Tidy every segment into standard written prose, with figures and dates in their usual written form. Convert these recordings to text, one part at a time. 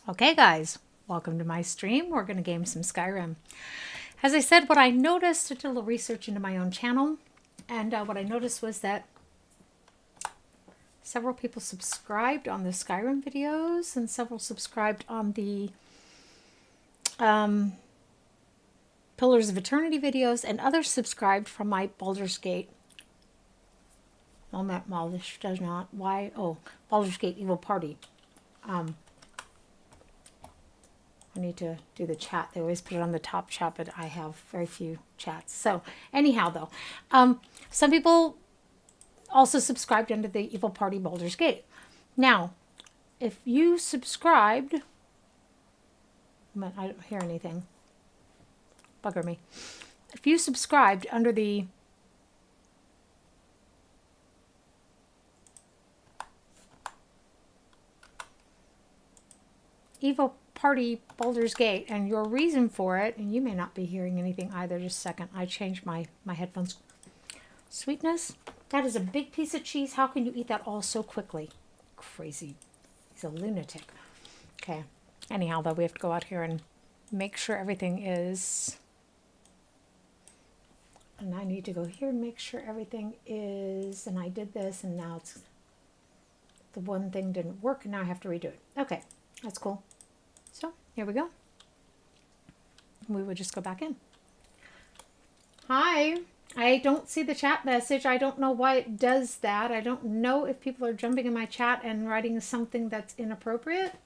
Okay guys, welcome to my stream. We're going to game some Skyrim. As I said, what I noticed, I did a little research into my own channel, and what I noticed was that several people subscribed on the Skyrim videos, and several subscribed on the Pillars of Eternity videos, and others subscribed from my Baldur's Gate. Well, this does not. Why? Oh, Baldur's Gate Evil Party. I need to do the chat. They always put it on the top chat, but I have very few chats. So anyhow, though, some people also subscribed under the Evil Party Baldur's Gate. Now, if you subscribed, I don't hear anything. Bugger me. If you subscribed under the Evil Party Baldur's Gate, and your reason for it, and you may not be hearing anything either. Just a second. I changed my headphones. Sweetness? That is a big piece of cheese. How can you eat that all so quickly? Crazy. He's a lunatic. Okay. Anyhow, though, we have to go out here and make sure everything is... And I need to go here and make sure everything is... And I did this, and now it's... The one thing didn't work, and now I have to redo it. Okay. That's cool. So, here we go. We would just go back in. Hi. I don't see the chat message. I don't know why it does that. I don't know if people are jumping in my chat and writing something that's inappropriate.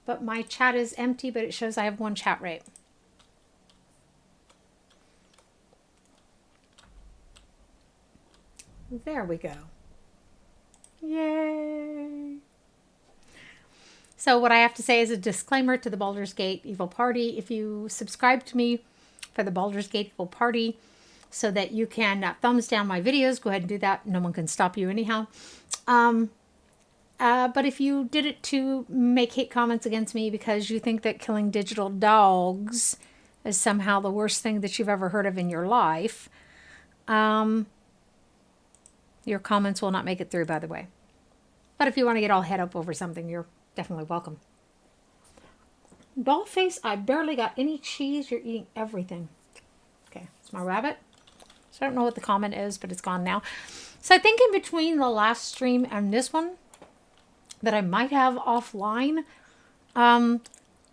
But my chat is empty, but it shows I have one chat rate. There we go. Yay. So what I have to say is a disclaimer to the Baldur's Gate Evil Party. If you subscribe to me for the Baldur's Gate Evil Party so that you can thumbs down my videos, go ahead and do that. No one can stop you anyhow. But if you did it to make hate comments against me because you think that killing digital dogs is somehow the worst thing that you've ever heard of in your life, your comments will not make it through, by the way. But if you want to get all head up over something, you're definitely welcome. Dollface, I barely got any cheese. You're eating everything. Okay, it's my rabbit. So I don't know what the comment is, but it's gone now. So I think in between the last stream and this one that I might have offline, gone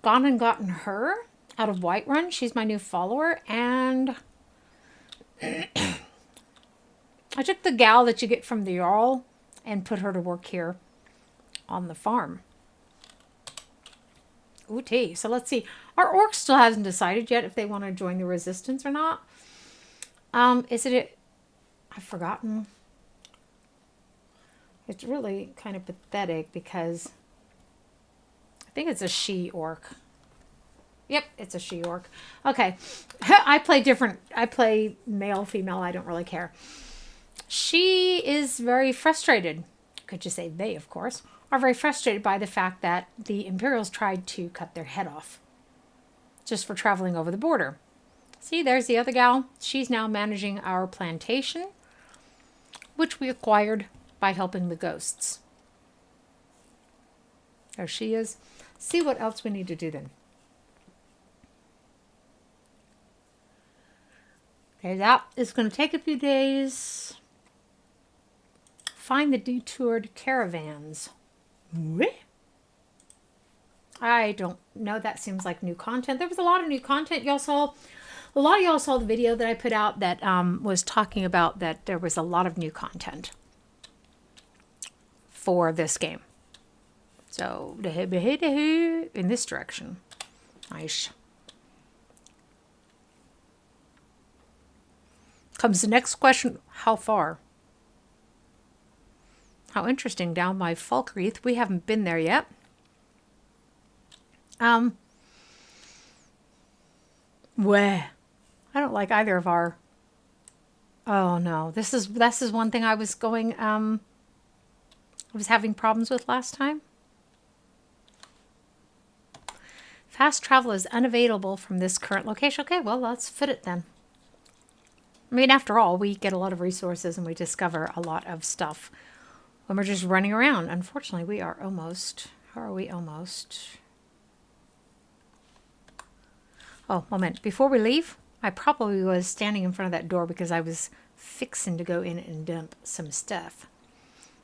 and gotten her out of Whiterun. She's my new follower. And I took the gal that you get from the Jarl and put her to work here on the farm. Ooh, tea. So let's see. Our orc still hasn't decided yet if they want to join the resistance or not. Is it... I've forgotten. It's really kind of pathetic because I think it's a she-orc. Yep, it's a she-orc. Okay. I play different. I play male, female. I don't really care. She is very frustrated. Could just say they, of course, are very frustrated by the fact that the Imperials tried to cut their head off just for traveling over the border. See, there's the other gal. She's now managing our plantation, which we acquired by helping the ghosts. There she is. See what else we need to do then. Okay, that is going to take a few days. Find the detoured caravans. I don't know. That seems like new content. There was a lot of new content. Y'all saw, a lot of y'all saw the video that I put out that was talking about that there was a lot of new content for this game. So, in this direction. Nice. Comes the next question. How far? How interesting, down by Falkreath. We haven't been there yet. Weh. I don't like either of our... Oh no, this is one thing I was going, I was having problems with last time. Fast travel is unavailable from this current location. Okay, well, let's fit it then. I mean, after all, we get a lot of resources and we discover a lot of stuff when we're just running around. Unfortunately, we are almost How are we almost? Oh, moment. Before we leave, I probably was standing in front of that door because I was fixing to go in and dump some stuff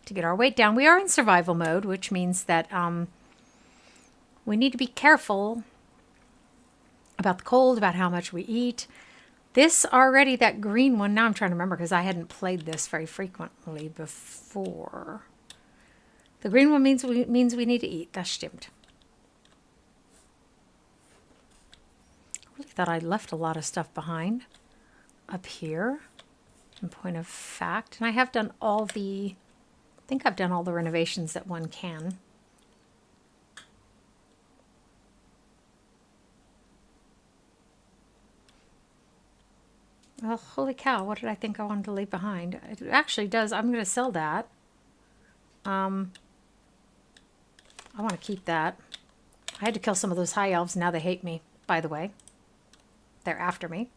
to get our weight down. We are in survival mode, which means that we need to be careful about the cold, about how much we eat. This already, that green one, now I'm trying to remember because I hadn't played this very frequently before. The green one means we need to eat. Das stimmt. I really thought I left a lot of stuff behind up here, in point of fact. And I have done all the, I think I've done all the renovations that one can. Well, holy cow, what did I think I wanted to leave behind? It actually does. I'm going to sell that. I want to keep that. I had to kill some of those high elves. Now they hate me, by the way. They're after me.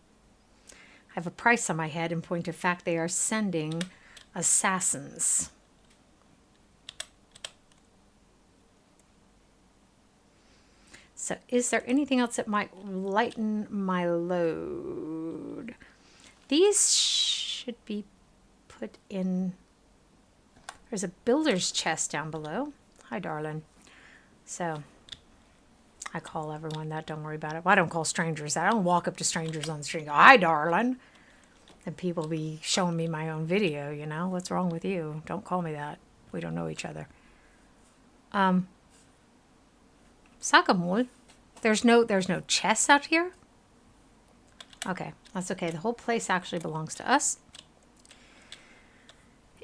I have a price on my head. In point of fact, they are sending assassins. So is there anything else that might lighten my load? These should be put in. There's a builder's chest down below. Hi, darling. So I call everyone that. Don't worry about it. Well, I don't call strangers that. I don't walk up to strangers on the street and go, hi, darling. And people be showing me my own video, you know. What's wrong with you? Don't call me that. We don't know each other. Sakamul. There's no chests out here? Okay, that's okay. The whole place actually belongs to us.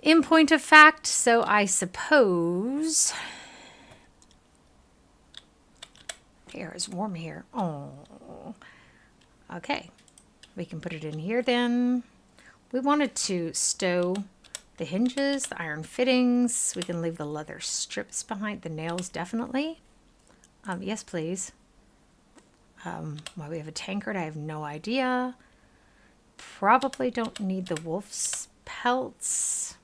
In point of fact, so I suppose... Air is warm here. Oh. Okay. We can put it in here then. We wanted to stow the hinges, the iron fittings. We can leave the leather strips behind. The nails, definitely. Yes, please. Why we have a tankard, I have no idea. Probably don't need the wolf's pelts.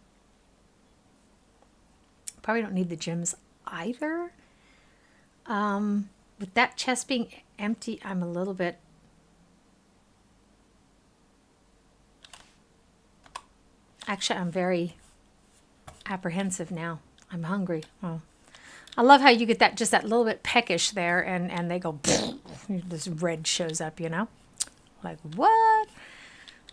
Probably don't need the gems either. With that chest being empty, I'm a little bit... Actually, I'm very apprehensive now. I'm hungry. Oh. I love how you get that, just that little bit peckish there, and they go, this red shows up, you know? Like, what?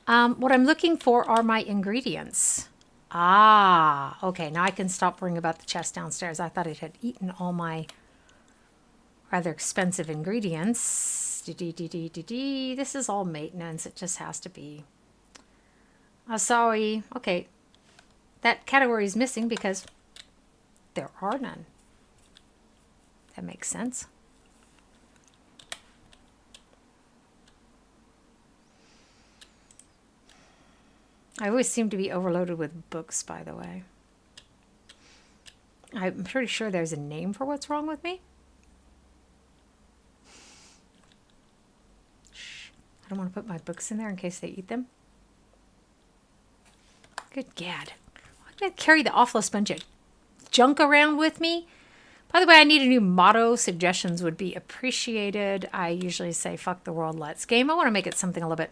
What I'm looking for are my ingredients. Ah, okay, now I can stop worrying about the chest downstairs. I thought it had eaten all my rather expensive ingredients. This is all maintenance. It just has to be. Sorry. Okay, that category is missing because there are none. That makes sense. I always seem to be overloaded with books, by the way. I'm pretty sure there's a name for what's wrong with me. Shh. I don't want to put my books in there in case they eat them. Good gad. I'm going to carry the awful bunch of junk around with me. By the way, I need a new motto. Suggestions would be appreciated. I usually say, fuck the world, let's game. I want to make it something a little bit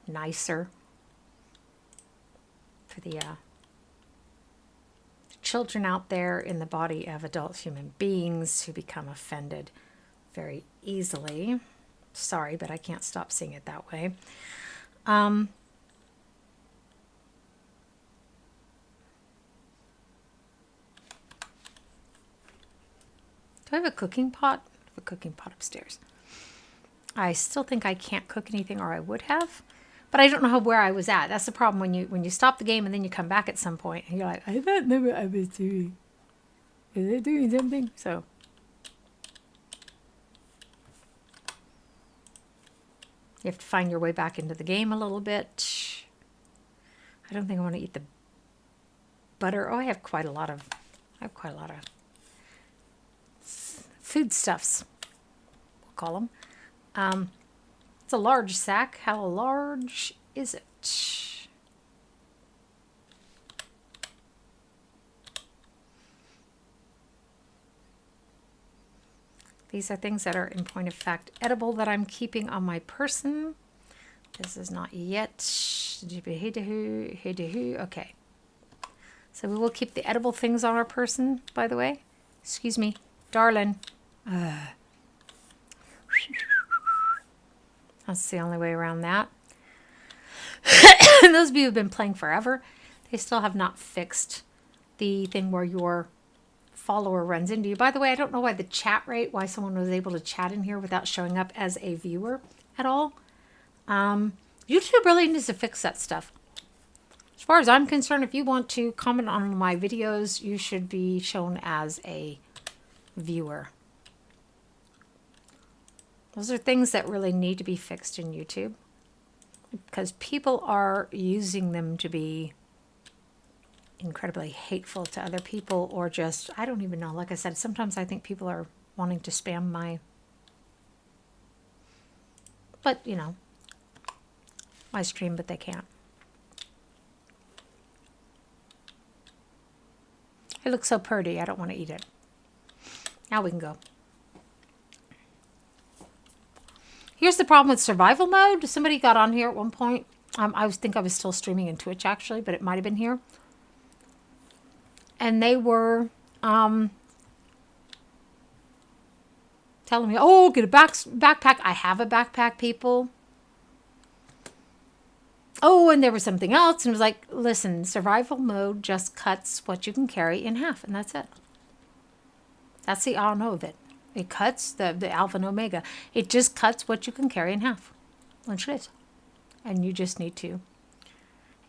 nicer for the children out there in the body of adult human beings who become offended very easily. Sorry, but I can't stop seeing it that way. Do I have a cooking pot? I have a cooking pot upstairs. I still think I can't cook anything, or I would have, but I don't know where I was at. That's the problem when you stop the game and then you come back at some point and you're like, I don't know what I was doing. Is it doing something? So you have to find your way back into the game a little bit. I don't think I want to eat the butter. Oh, I have quite a lot of foodstuffs, we'll call them. It's a large sack. How large is it? These are things that are, in point of fact, edible that I'm keeping on my person. This is not yet. Okay. So we will keep the edible things on our person, by the way. Excuse me, darling. That's the only way around that. Those of you who have been playing forever, they still have not fixed the thing where your follower runs into you. By the way, I don't know why the chat rate, why someone was able to chat in here without showing up as a viewer at all. YouTube really needs to fix that stuff. As far as I'm concerned, if you want to comment on my videos, you should be shown as a viewer. Those are things that really need to be fixed in YouTube, because people are using them to be incredibly hateful to other people, or just, I don't even know. Like I said, sometimes I think people are wanting to spam my, but you know, my stream, but they can't. It looks so pretty, I don't want to eat it. Now we can go. Here's the problem with survival mode. Somebody got on here at one point. I think I was still streaming in Twitch actually, but it might have been here. And they were telling me, oh, get a backpack. I have a backpack, people. Oh, and there was something else. And it was like, listen, survival mode just cuts what you can carry in half. And that's it. That's the I know of it. It cuts the alpha and omega. It just cuts what you can carry in half. That's it. And you just need to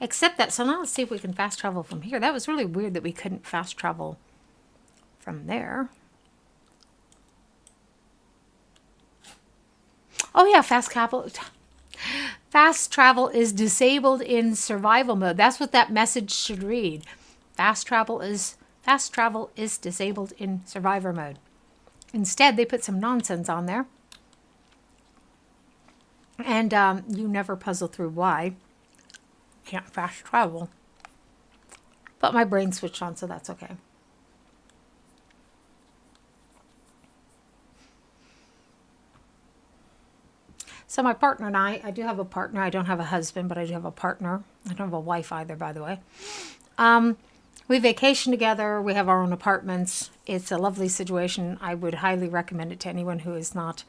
accept that. So now let's see if we can fast travel from here. That was really weird that we couldn't fast travel from there. Oh yeah, fast travel is disabled in survival mode. That's what that message should read. Fast travel is disabled in survivor mode. Instead, they put some nonsense on there. And you never puzzle through why. Can't fast travel. But my brain switched on, so that's okay. So my partner and I do have a partner. I don't have a husband, but I do have a partner. I don't have a wife either, by the way. We vacation together. We have our own apartments. It's a lovely situation. I would highly recommend it to anyone who is not.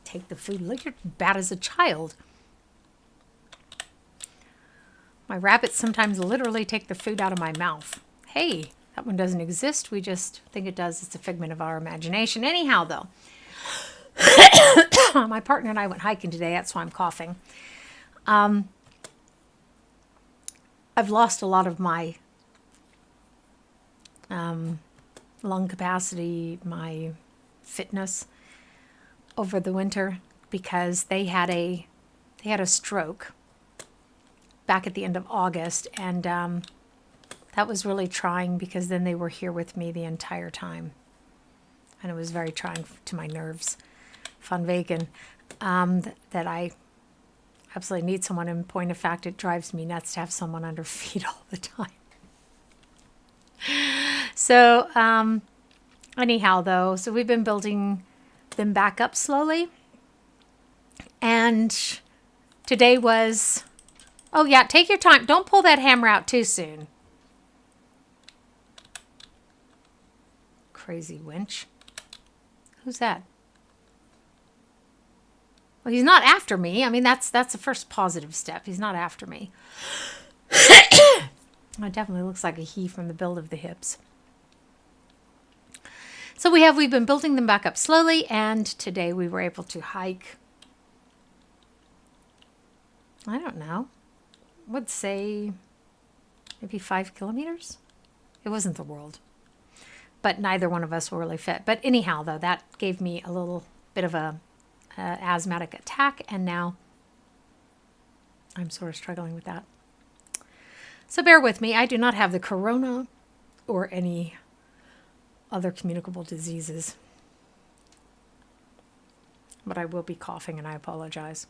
Take the food. Look, you're bad as a child. My rabbits sometimes literally take the food out of my mouth. Hey, that one doesn't exist. We just think it does. It's a figment of our imagination. Anyhow, though, my partner and I went hiking today. That's why I'm coughing. I've lost a lot of my lung capacity, my fitness over the winter, because they had a stroke back at the end of August, and that was really trying, because then they were here with me the entire time, and it was very trying to my nerves. Van Wegen, that I absolutely need someone. In point of fact, it drives me nuts to have someone under feet all the time. So anyhow, though, so we've been building them back up slowly. And today was, oh yeah, take your time. Don't pull that hammer out too soon. Crazy winch. Who's that? Well, he's not after me. I mean, that's the first positive step. He's not after me. It definitely looks like a he from the build of the hips. So we've been building them back up slowly, and today we were able to hike, I don't know, I would say maybe 5 kilometers. It wasn't the world, but neither one of us were really fit. But anyhow, though, that gave me a little bit of a asthmatic attack, and now I'm sort of struggling with that. So bear with me. I do not have the corona or any other communicable diseases, but I will be coughing, and I apologize.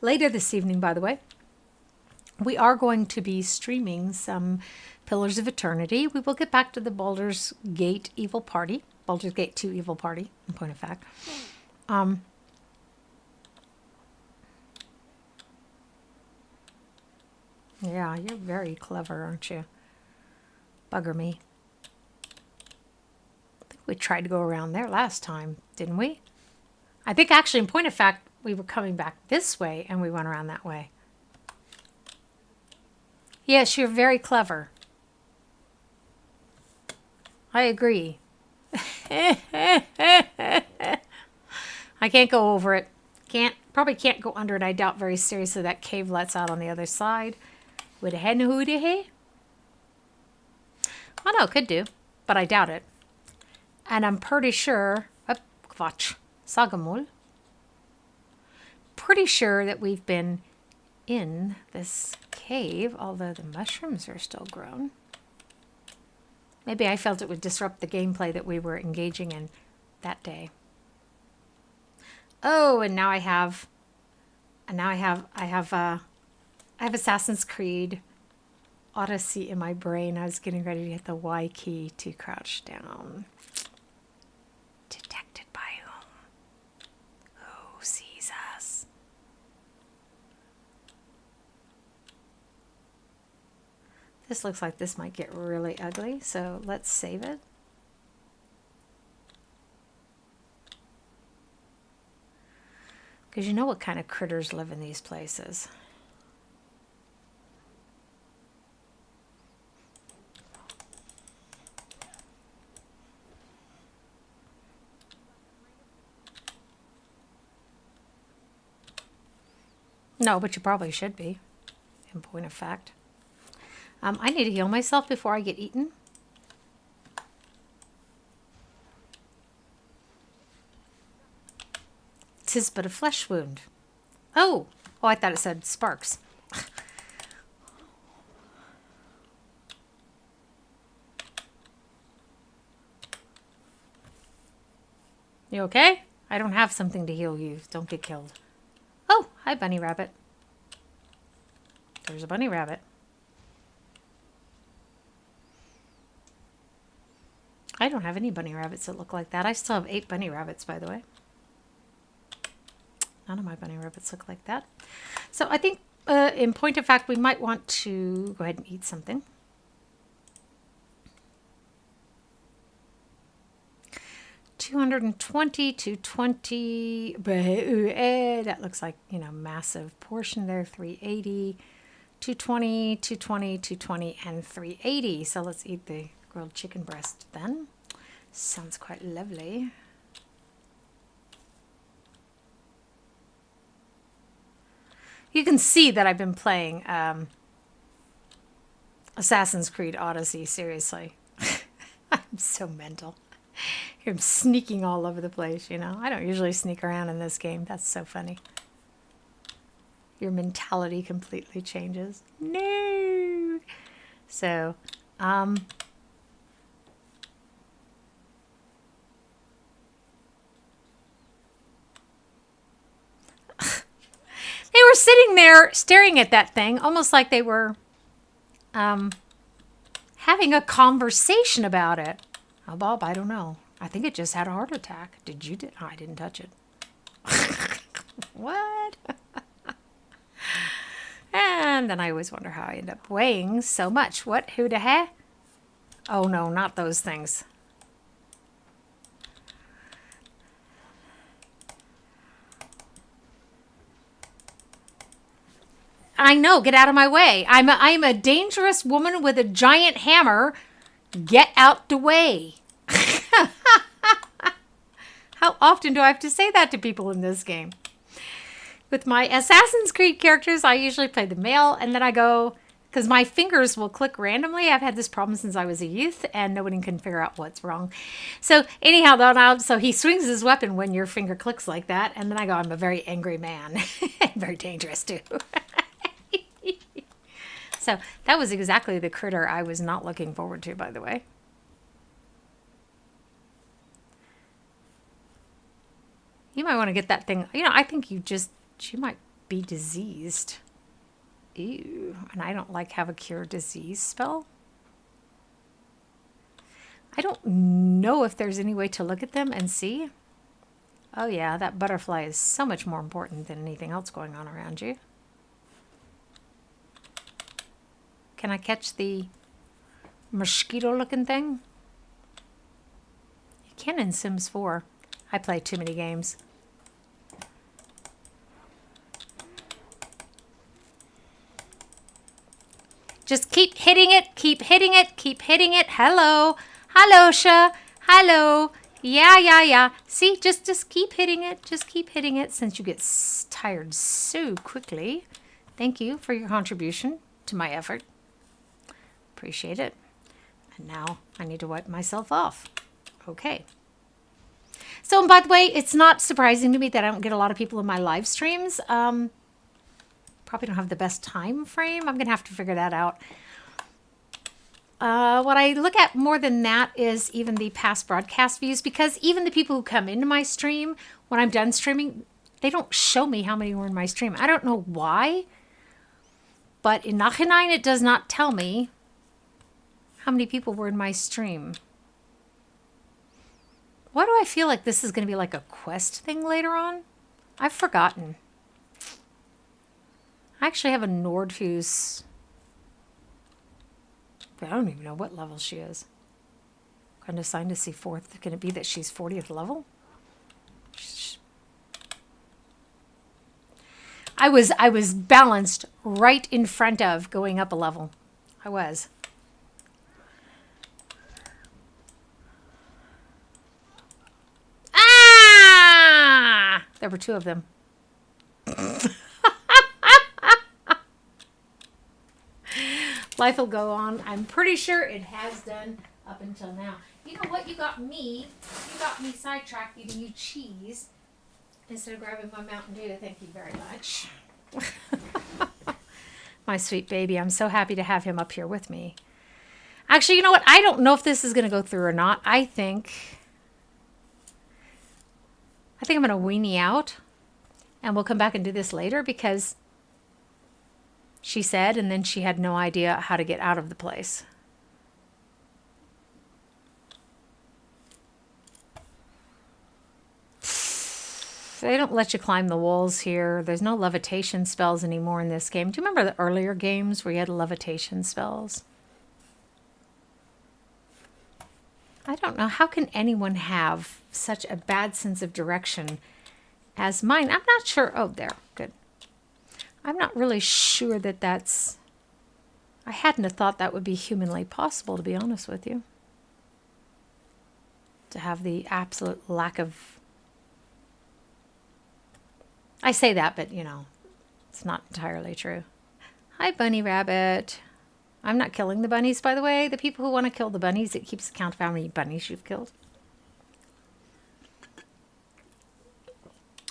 Later this evening, by the way, we are going to be streaming some Pillars of Eternity. We will get back to the Baldur's Gate Evil Party. Baldur's Gate 2 Evil Party, in point of fact. Yeah, you're very clever, aren't you? Bugger me. I think we tried to go around there last time, didn't we? I think actually, in point of fact, we were coming back this way and we went around that way. Yes, you're very clever. I agree. I can't go over it. Probably can't go under it. I doubt very seriously that cave lets out on the other side. Would a hen hoo de hey? Oh no, could do, but I doubt it. And I'm pretty sure, watch, Sagamul. Pretty sure that we've been in this cave, although the mushrooms are still grown. Maybe I felt it would disrupt the gameplay that we were engaging in that day. Oh, and now I have Assassin's Creed Odyssey in my brain. I was getting ready to hit the Y key to crouch down. Detected by whom? Who sees us? This looks like this might get really ugly, so let's save it. Because you know what kind of critters live in these places. No, but you probably should be, in point of fact. I need to heal myself before I get eaten. "'Tis but a flesh wound." Oh, I thought it said sparks. You okay? I don't have something to heal you. Don't get killed. Oh, hi, bunny rabbit. There's a bunny rabbit. I don't have any bunny rabbits that look like that. I still have 8 bunny rabbits, by the way. None of my bunny rabbits look like that. So I think, in point of fact, we might want to go ahead and eat something. $220, $220. That looks like, massive portion there. $380, $220, $220, $220, and $380. So let's eat the grilled chicken breast then. Sounds quite lovely. You can see that I've been playing Assassin's Creed Odyssey, seriously. I'm so mental. I'm sneaking all over the place, I don't usually sneak around in this game. That's so funny. Your mentality completely changes. No! So, they were sitting there staring at that thing, almost like they were having a conversation about it. Oh, Bob, I don't know. I think it just had a heart attack. Did you? Oh, I didn't touch it. What? And then I always wonder how I end up weighing so much. What? Who the heck? Oh, no, not those things. I know. Get out of my way. I'm a dangerous woman with a giant hammer. Get out the way. How often do I have to say that to people in this game? With my Assassin's Creed characters, I usually play the male, and then I go, because my fingers will click randomly. I've had this problem since I was a youth, and nobody can figure out what's wrong. So anyhow, so he swings his weapon when your finger clicks like that, and then I go, I'm a very angry man. Very dangerous, too. So that was exactly the critter I was not looking forward to, by the way. You might want to get that thing. I think you might be diseased. Ew. And I don't like have a cure disease spell. I don't know if there's any way to look at them and see. Oh yeah, that butterfly is so much more important than anything else going on around you. Can I catch the mosquito looking thing? You can in Sims 4. I play too many games. Just keep hitting it, keep hitting it, keep hitting it. Hello. Hello, Sha. Hello. Yeah. See, just keep hitting it. Just keep hitting it since you get tired so quickly. Thank you for your contribution to my effort. Appreciate it. And now I need to wipe myself off. Okay. So, and by the way, it's not surprising to me that I don't get a lot of people in my live streams. Probably don't have the best time frame. I'm going to have to figure that out. What I look at more than that is even the past broadcast views, because even the people who come into my stream, when I'm done streaming, they don't show me how many were in my stream. I don't know why, but in Nachhinein, it does not tell me how many people were in my stream. Why do I feel like this is going to be like a quest thing later on? I've forgotten. I actually have a Nord who's... I don't even know what level she is. Kind of signed to see fourth. Can it be that she's 40th level? I was balanced right in front of going up a level. I was. Ah! There were two of them. Life will go on. I'm pretty sure it has done up until now. You know what? You got me sidetracked eating you cheese instead of grabbing my Mountain Dew. Thank you very much. My sweet baby. I'm so happy to have him up here with me. Actually, you know what? I don't know if this is going to go through or not. I think I'm going to weenie out, and we'll come back and do this later because she said, and then she had no idea how to get out of the place. They don't let you climb the walls here. There's no levitation spells anymore in this game. Do you remember the earlier games where you had levitation spells? I don't know. How can anyone have such a bad sense of direction as mine? I'm not sure. Oh, there. Good. I'm not really sure that that's... I hadn't have thought that would be humanly possible, to be honest with you. To have the absolute lack of... I say that, but, you know, it's not entirely true. Hi, Bunny Rabbit. I'm not killing the bunnies, by the way. The people who want to kill the bunnies, it keeps count of how many bunnies you've killed.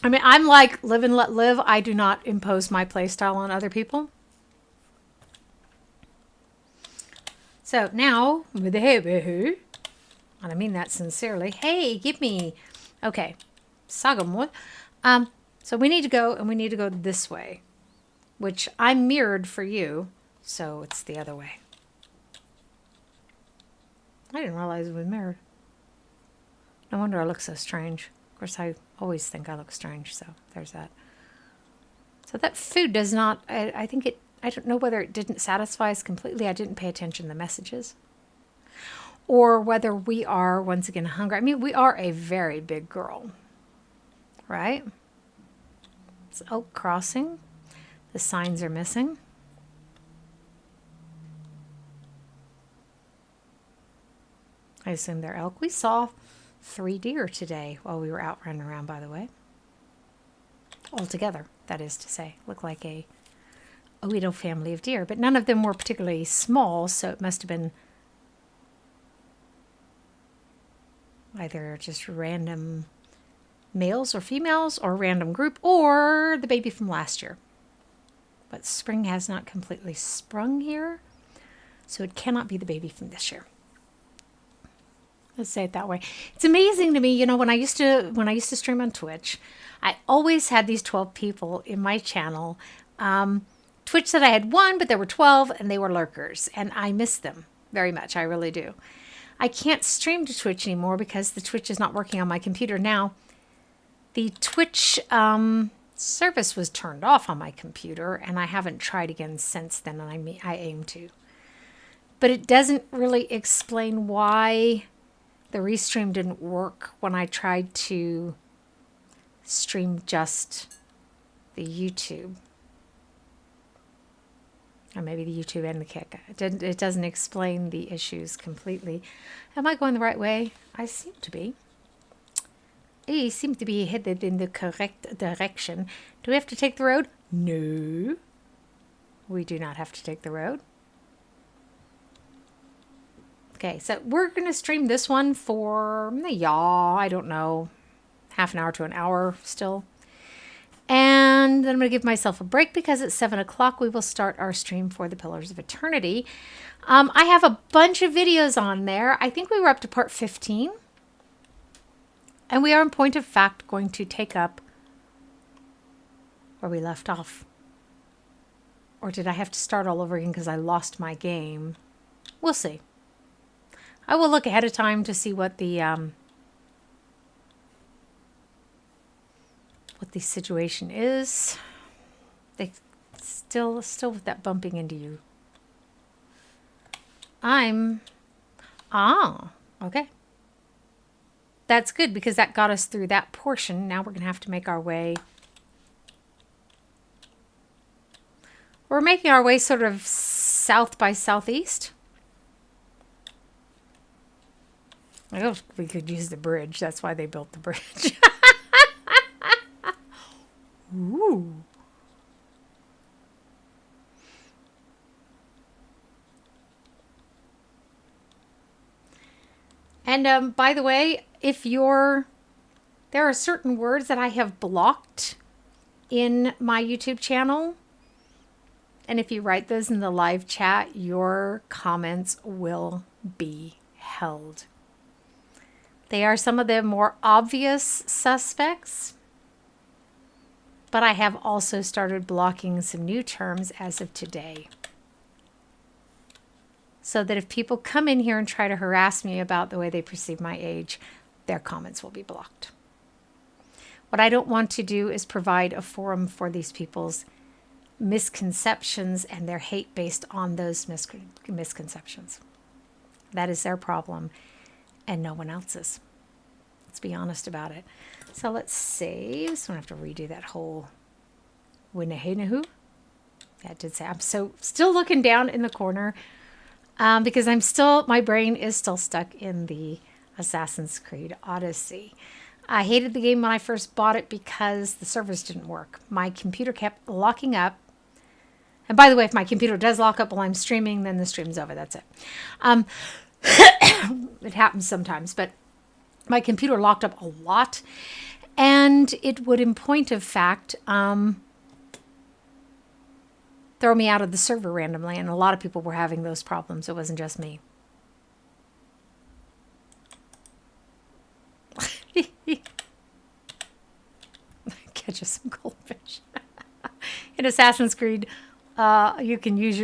I mean, I'm like live and let live. I do not impose my play style on other people. So now, with the hey, and I mean that sincerely. Hey, give me. Okay, Sagamore. So we need to go, and we need to go this way, which I'm mirrored for you, so it's the other way. I didn't realize it was mirrored. No wonder I look so strange. Of course, I always think I look strange, so there's that. So that food does not, I think it, I don't know whether it didn't satisfy us completely. I didn't pay attention to the messages. Or whether we are, once again, hungry. I mean, we are a very big girl, right? It's Oak Crossing. The signs are missing. I assume they're elk. We saw 3 deer today while we were out running around, by the way. All together, that is to say. Look like a Oedo family of deer, but none of them were particularly small, so it must have been either just random males or females, or random group, or the baby from last year. But spring has not completely sprung here, so it cannot be the baby from this year. Let's say it that way. It's amazing to me, you know, when I used to stream on Twitch, I always had these 12 people in my channel. 12 Twitch said I had one, but there were 12 and they were lurkers. And I miss them very much. I really do. I can't stream to Twitch anymore because the Twitch is not working on my computer now. The Twitch service was turned off on my computer, and I haven't tried again since then, and I aim to. But it doesn't really explain why the restream didn't work when I tried to stream just the YouTube. Or maybe the YouTube and the Kick. It doesn't explain the issues completely. Am I going the right way? I seem to be. I seem to be headed in the correct direction. Do we have to take the road? No. We do not have to take the road. Okay, so we're going to stream this one for, I don't know, half an hour to an hour still. And then I'm going to give myself a break because at 7 o'clock we will start our stream for the Pillars of Eternity. I have a bunch of videos on there. I think we were up to part 15. And we are in point of fact going to take up where we left off. Or did I have to start all over again because I lost my game? We'll see. I will look ahead of time to see what the situation is. They still with that bumping into you. Okay. That's good because that got us through that portion. Now we're going to have to make our way. We're making our way sort of south by southeast. I know we could use the bridge. That's why they built the bridge. Ooh. And by the way, there are certain words that I have blocked in my YouTube channel. And if you write those in the live chat, your comments will be held. They are some of the more obvious suspects. But I have also started blocking some new terms as of today. So that if people come in here and try to harass me about the way they perceive my age, their comments will be blocked. What I don't want to do is provide a forum for these people's misconceptions and their hate based on those misconceptions. That is their problem and no one else's. Let's be honest about it. So let's see. Just don't have to redo that whole Winnehainahu. That did say. I'm still looking down in the corner because my brain is still stuck in the Assassin's Creed Odyssey. I hated the game when I first bought it because the servers didn't work. My computer kept locking up. And by the way, if my computer does lock up while I'm streaming, then the stream's over. That's it. It happens sometimes, but my computer locked up a lot. And it would, in point of fact, throw me out of the server randomly. And a lot of people were having those problems. It wasn't just me. Catch us some goldfish. In Assassin's Creed, you can use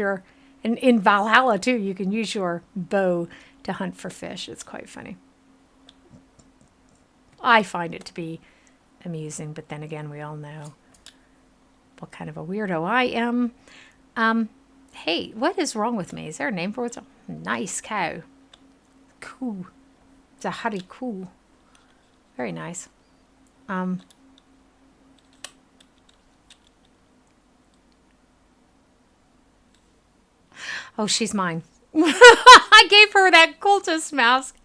in Valhalla too, you can use your bow to hunt for fish. It's quite funny. I find it to be amusing, but then again, we all know what kind of a weirdo I am. Hey, what is wrong with me? Is there a name for it? Nice cow. Cool. It's a hurry cool. Very nice. Oh, she's mine. I gave her that cultist mask.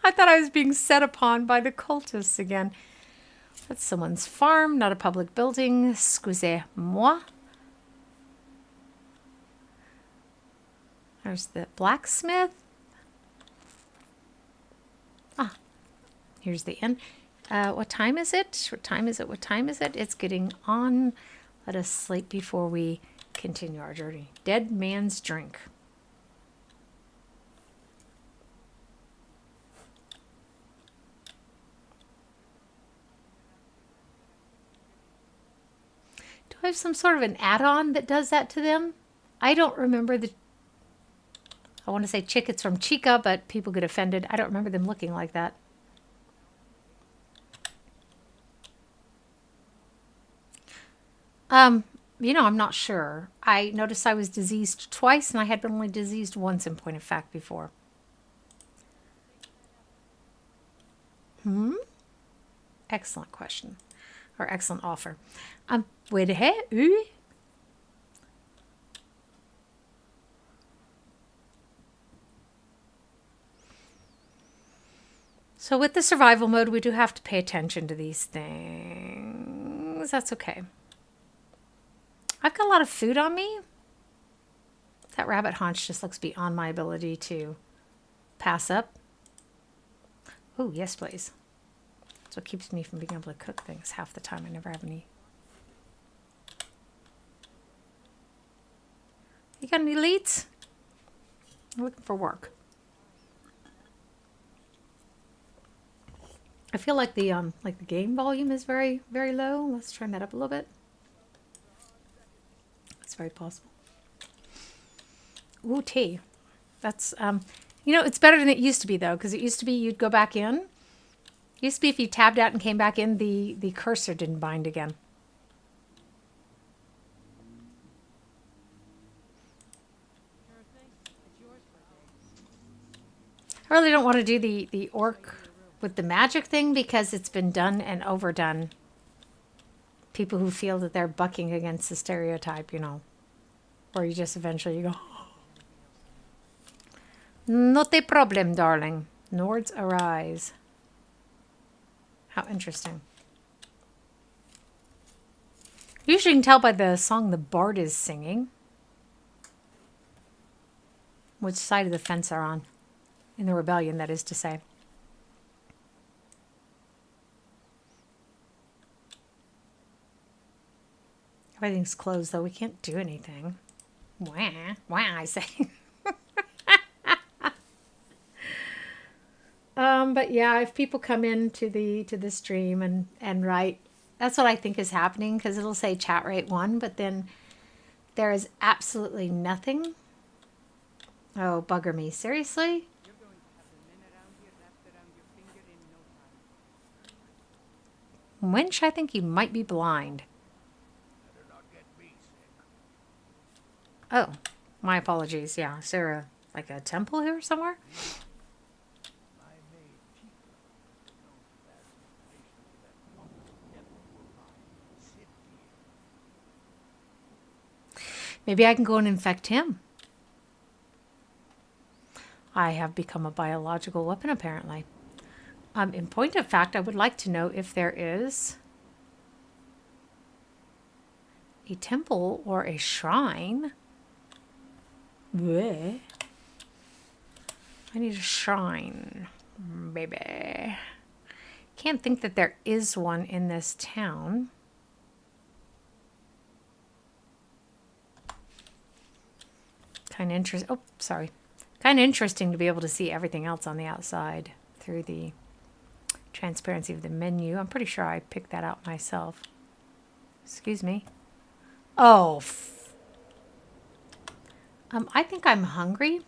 I thought I was being set upon by the cultists again. That's someone's farm, not a public building. Excusez-moi. There's the blacksmith. Ah, here's the inn. What time is it? What time is it? What time is it? It's getting on. Let us sleep before we continue our journey. Dead man's drink. Do I have some sort of an add-on that does that to them? I don't remember I want to say chickens from Chica, but people get offended. I don't remember them looking like that. I'm not sure. I noticed I was diseased twice, and I had been only diseased once in point of fact before. Excellent question. Or excellent offer. Wait a minute. So with the survival mode, we do have to pay attention to these things. That's okay. I've got a lot of food on me. That rabbit haunch just looks beyond my ability to pass up. Oh, yes, please. That's what keeps me from being able to cook things half the time. I never have any. You got any leads? I'm looking for work. I feel like the game volume is very, very low. Let's turn that up a little bit. It's very possible. Ooh, tea. That's it's better than it used to be though, because it used to be you'd go back in. It used to be if you tabbed out and came back in, the cursor didn't bind again. I really don't want to do the orc with the magic thing because it's been done and overdone. People who feel that they're bucking against the stereotype, where you just eventually go, not a problem, darling. Nords arise. How interesting. Usually you can tell by the song the bard is singing which side of the fence are on. In the rebellion, that is to say. Everything's closed, though. We can't do anything. Wah, wah, I say. But yeah, if people come into the stream and write, that's what I think is happening, because it'll say chat rate 1, but then there is absolutely nothing. Oh, bugger me. Seriously? Winch, I think you might be blind. Oh, my apologies. Yeah, is there like a temple here somewhere? Maybe I can go and infect him. I have become a biological weapon, apparently. In point of fact, I would like to know if there is a temple or a shrine. Bleh. I need a shrine, baby. Can't think that there is one in this town. Kind of interesting. Oh, sorry. Kind of interesting to be able to see everything else on the outside through the transparency of the menu. I'm pretty sure I picked that out myself. Excuse me. Oh. I think I'm hungry.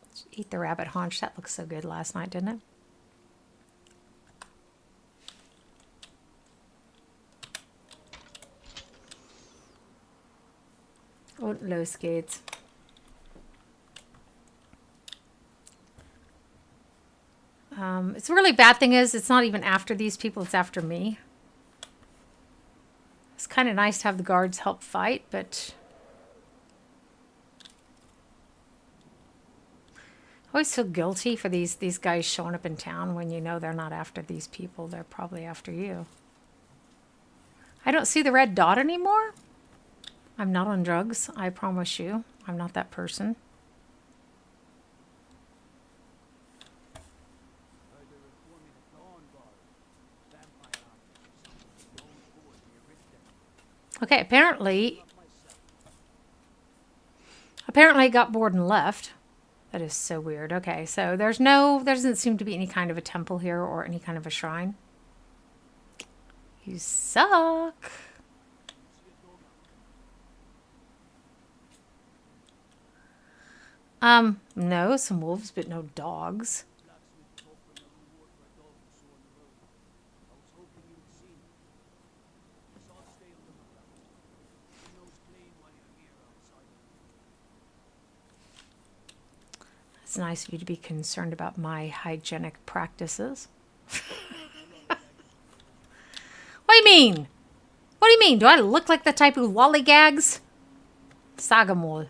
Let's eat the rabbit haunch. That looked so good last night, didn't it? Und los geht's. It's a really bad thing is it's not even after these people, it's after me. It's kind of nice to have the guards help fight, but I always feel guilty for these guys showing up in town when you know they're not after these people. They're probably after you. I don't see the red dot anymore. I'm not on drugs, I promise you. I'm not that person. Okay, apparently it got bored and left. That is so weird. Okay, so there doesn't seem to be any kind of a temple here or any kind of a shrine. You suck. No, some wolves, but no dogs. It's nice of you to be concerned about my hygienic practices. What do you mean? What do you mean? Do I look like the type who lollygags? Sagamol.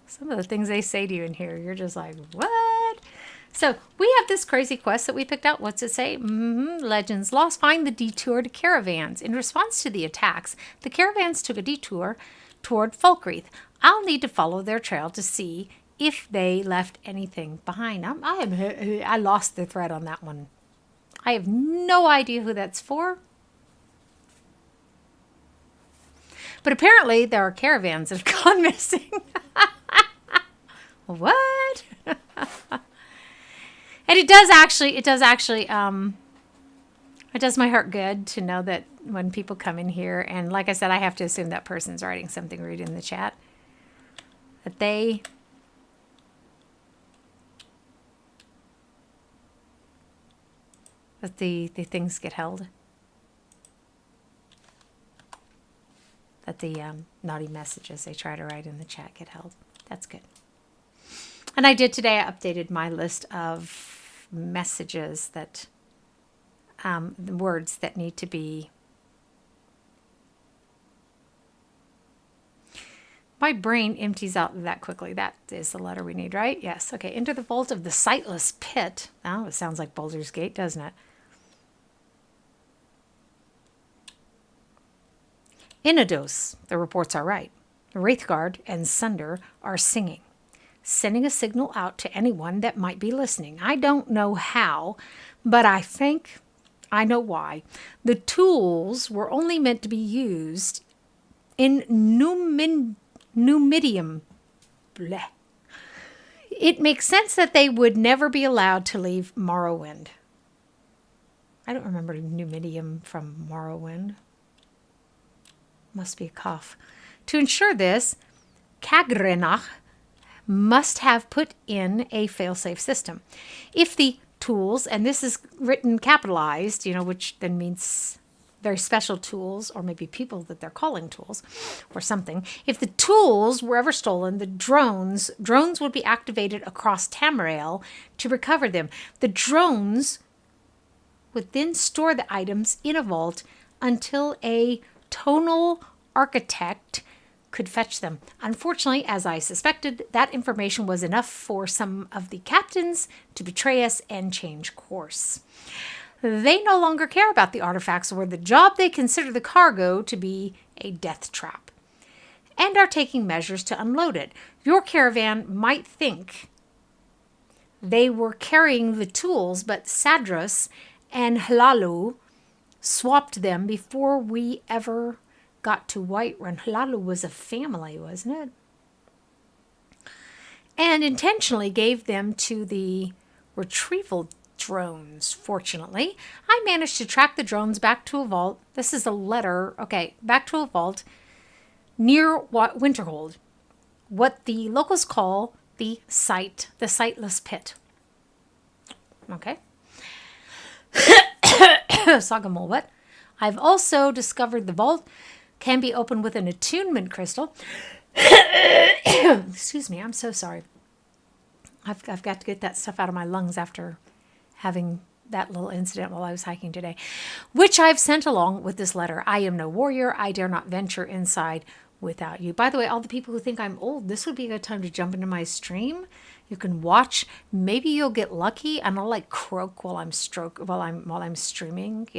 Some of the things they say to you in here, you're just like, what? So we have this crazy quest that we picked out. What's it say? Legends lost. Find the detour to caravans. In response to the attacks, the caravans took a detour toward Folkreath. I'll need to follow their trail to see if they left anything behind. I lost the thread on that one. I have no idea who that's for. But apparently there are caravans that have gone missing. What? And it does my heart good to know that when people come in here, and like I said, I have to assume that person's writing something rude in the chat, that the things get held. That the naughty messages they try to write in the chat get held. That's good. And I did today, I updated my list of messages that, the words that need to be. My brain empties out that quickly. That is the letter we need, right? Yes. Okay. Enter the vault of the sightless pit. Oh, it sounds like Baldur's Gate, doesn't it? Inados, the reports are right. Wraithguard and Sunder are singing, sending a signal out to anyone that might be listening. I don't know how, but I think I know why. The tools were only meant to be used in Numidium. Bleh. It makes sense that they would never be allowed to leave Morrowind. I don't remember Numidium from Morrowind. Must be a cough. To ensure this, Cagrenach must have put in a failsafe system. If the tools, and this is written capitalized, which then means very special tools, or maybe people that they're calling tools, or something. If the tools were ever stolen, the drones would be activated across Tamriel to recover them. The drones would then store the items in a vault until a tonal architect could fetch them. Unfortunately, as I suspected, that information was enough for some of the captains to betray us and change course. They no longer care about the artifacts or the job. They consider the cargo to be a death trap and are taking measures to unload it. Your caravan might think they were carrying the tools, but Sadras and Hlalu swapped them before we ever got to Whiterun. Hlalu was a family, wasn't it? And intentionally gave them to the retrieval drones. Fortunately, I managed to track the drones back to a vault. This is a letter. Okay, back to a vault near Winterhold, what the locals call the sightless pit. Okay. Sagamol, what? I've also discovered the vault can be opened with an attunement crystal. Excuse me, I'm so sorry. I've got to get that stuff out of my lungs after having that little incident while I was hiking today, which I've sent along with this letter. I am no warrior. I dare not venture inside without you. By the way, all the people who think I'm old, this would be a good time to jump into my stream. You can watch. Maybe you'll get lucky, and I'll like croak while I'm streaming.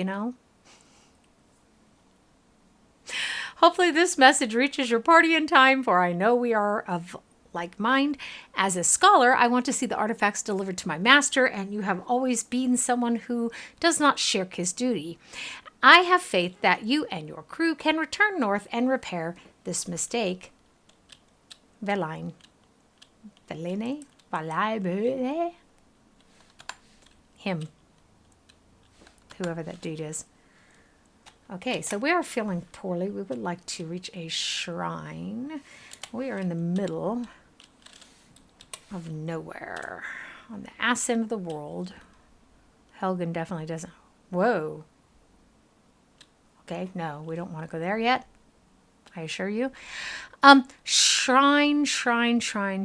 Hopefully, this message reaches your party in time, for I know we are of like mind. As a scholar, I want to see the artifacts delivered to my master, and you have always been someone who does not shirk his duty. I have faith that you and your crew can return north and repair this mistake. Veline. Him. Whoever that dude is. Okay, so we are feeling poorly. We would like to reach a shrine. We are in the middle of nowhere. On the ass end of the world. Helgen definitely doesn't. Whoa. Okay, no, we don't want to go there yet. I assure you. Shrine. Whiterun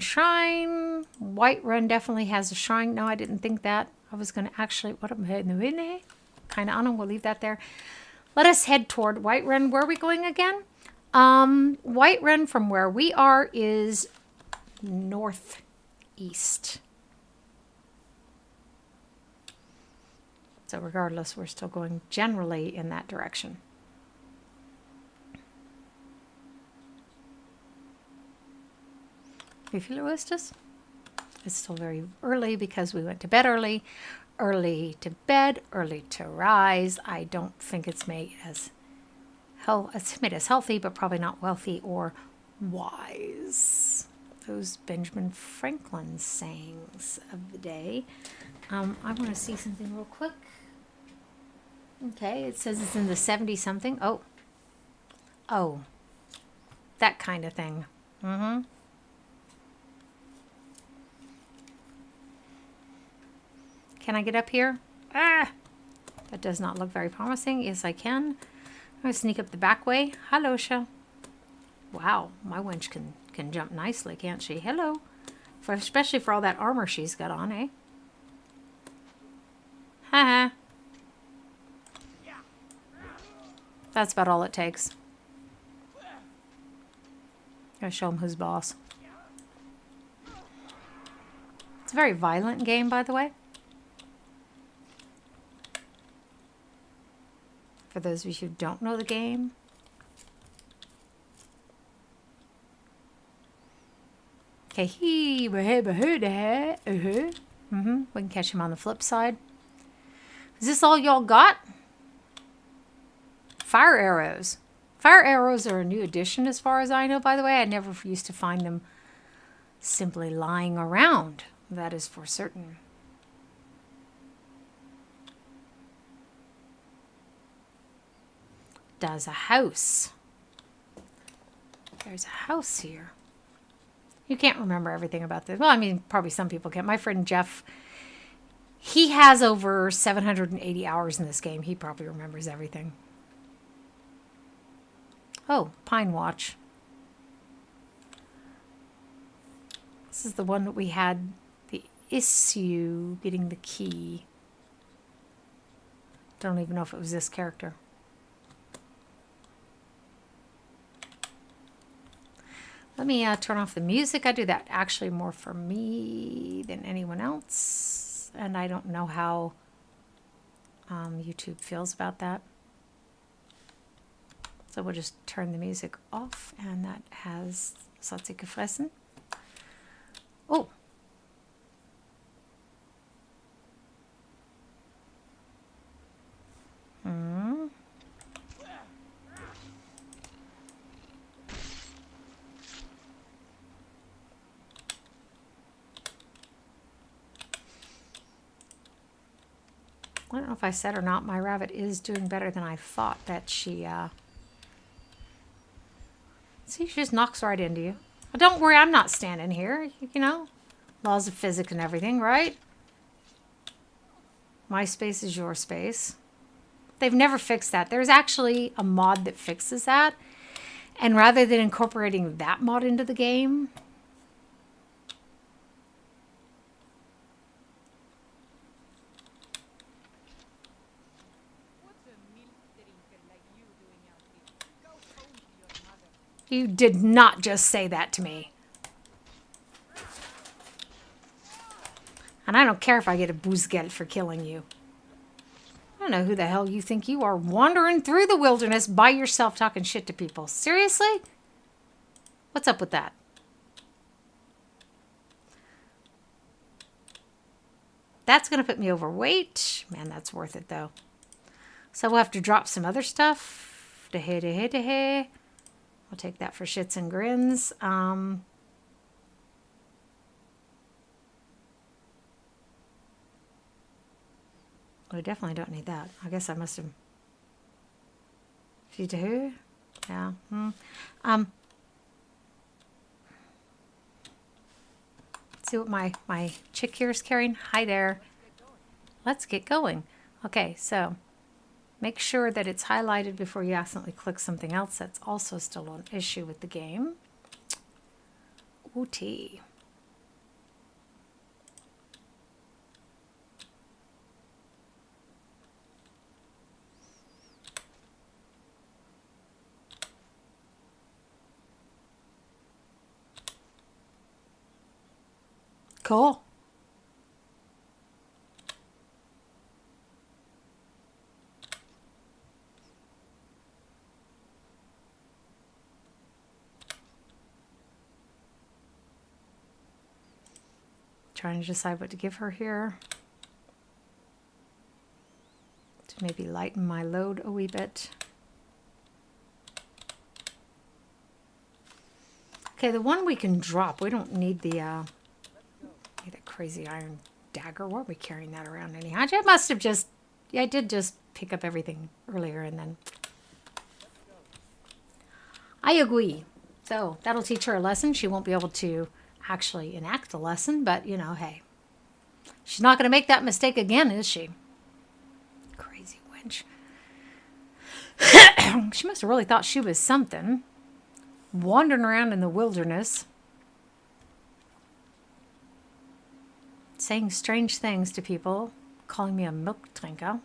definitely has a shrine. No, I didn't think that. I was going to actually, what am I heading? Kind of, I don't know, we'll leave that there. Let us head toward Whiterun. Where are we going again? Whiterun from where we are is northeast. So regardless, we're still going generally in that direction. Wie viel Uhr ist es? It's still very early because we went to bed early. Early to bed, early to rise. I don't think it's made as healthy, but probably not wealthy or wise. Those Benjamin Franklin sayings of the day. I want to see something real quick. Okay, it says it's in the 70-something. Oh, that kind of thing. Can I get up here? That does not look very promising. Yes, I can. I'm going to sneak up the back way. Hello, Sha. Wow, my wench can jump nicely, can't she? Hello. Especially for all that armor she's got on, eh? Haha. That's about all it takes. Gotta show him who's boss. It's a very violent game, by the way. For those of you who don't know the game. Okay, we can catch him on the flip side. Is this all y'all got? Fire arrows. Fire arrows are a new addition as far as I know, by the way. I never used to find them simply lying around. That is for certain. Does a house. There's a house here. You can't remember everything about this. Well, I mean, probably some people can. My friend Jeff, he has over 780 hours in this game. He probably remembers everything. Oh, Pine Watch. This is the one that we had the issue getting the key. Don't even know if it was this character. Let me turn off the music. I do that actually more for me than anyone else. And I don't know how YouTube feels about that. So we'll just turn the music off. And that has Satze gefressen. Oh. I don't know if I said or not, my rabbit is doing better than I thought that she, see, she just knocks right into you. But don't worry, I'm not standing here, you know. Laws of physics and everything, right? My space is your space. They've never fixed that. There's actually a mod that fixes that. And rather than incorporating that mod into the game, you did not just say that to me. And I don't care if I get a Bußgeld for killing you. I don't know who the hell you think you are, wandering through the wilderness by yourself talking shit to people. Seriously? What's up with that? That's going to put me overweight. Man, that's worth it, though. So we'll have to drop some other stuff. We'll take that for shits and grins. We definitely don't need that. I guess I must have... You do? Yeah. See what my chick here is carrying? Hi there. Let's get going. Okay, so make sure that it's highlighted before you accidentally click something else. That's also still an issue with the game. OT. Cool. Trying to decide what to give her here. To maybe lighten my load a wee bit. Okay, the one we can drop. We don't need the crazy iron dagger. Why are we carrying that around anyhow? I must have just, yeah, I did just pick up everything earlier and then. I agree. So that'll teach her a lesson. She won't be able to actually enact the lesson, but you know, hey, she's not going to make that mistake again, is she? Crazy wench. She must have really thought she was something. Wandering around in the wilderness. Saying strange things to people. Calling me a milk drinker.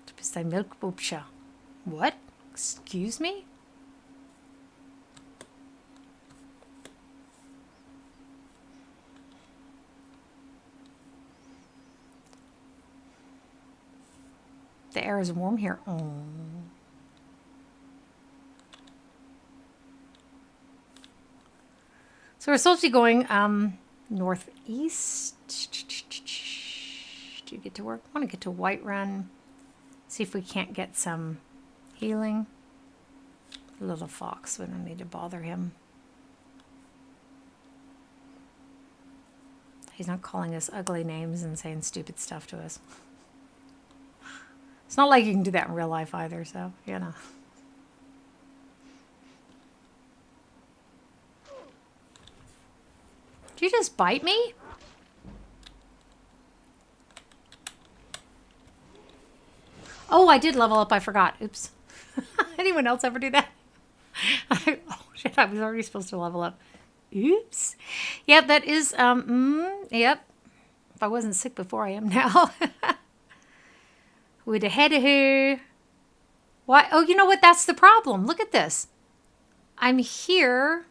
Du bist ein Milchbubsche. What? Excuse me? The air is warm here. Oh. So we're supposed to be going northeast. Do you get to work? I want to get to Whiterun. See if we can't get some healing. Little fox. We don't need to bother him. He's not calling us ugly names and saying stupid stuff to us. It's not like you can do that in real life either, so, you know. Did you just bite me? Oh, I did level up. I forgot. Oops. Anyone else ever do that? Oh, shit. I was already supposed to level up. Oops. Yep, that is, yep. If I wasn't sick before, I am now. With a head of who? Why? Oh, you know what? That's the problem. Look at this. I'm here.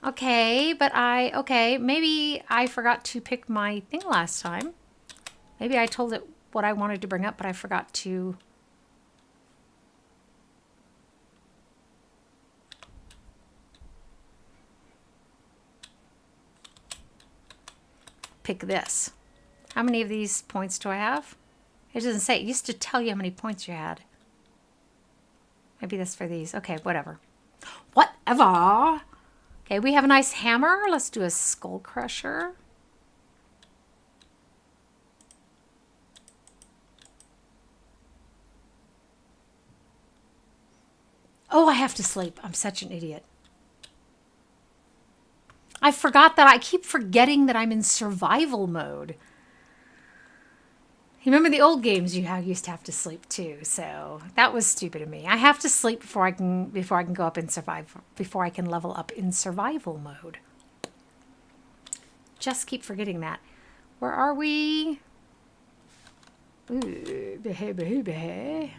Okay, but maybe I forgot to pick my thing last time. Maybe I told it what I wanted to bring up, but I forgot to. Pick this. How many of these points do I have? It doesn't say. It used to tell you how many points you had. Maybe that's for these. Okay, whatever. Whatever. Okay, we have a nice hammer. Let's do a skull crusher. Oh, I have to sleep. I'm such an idiot. I forgot that. I keep forgetting that I'm in survival mode. You remember the old games you used to have to sleep too, so that was stupid of me. I have to sleep before I can go up in before I can level up in survival mode. Just keep forgetting that. Where are we? Ooh, behe.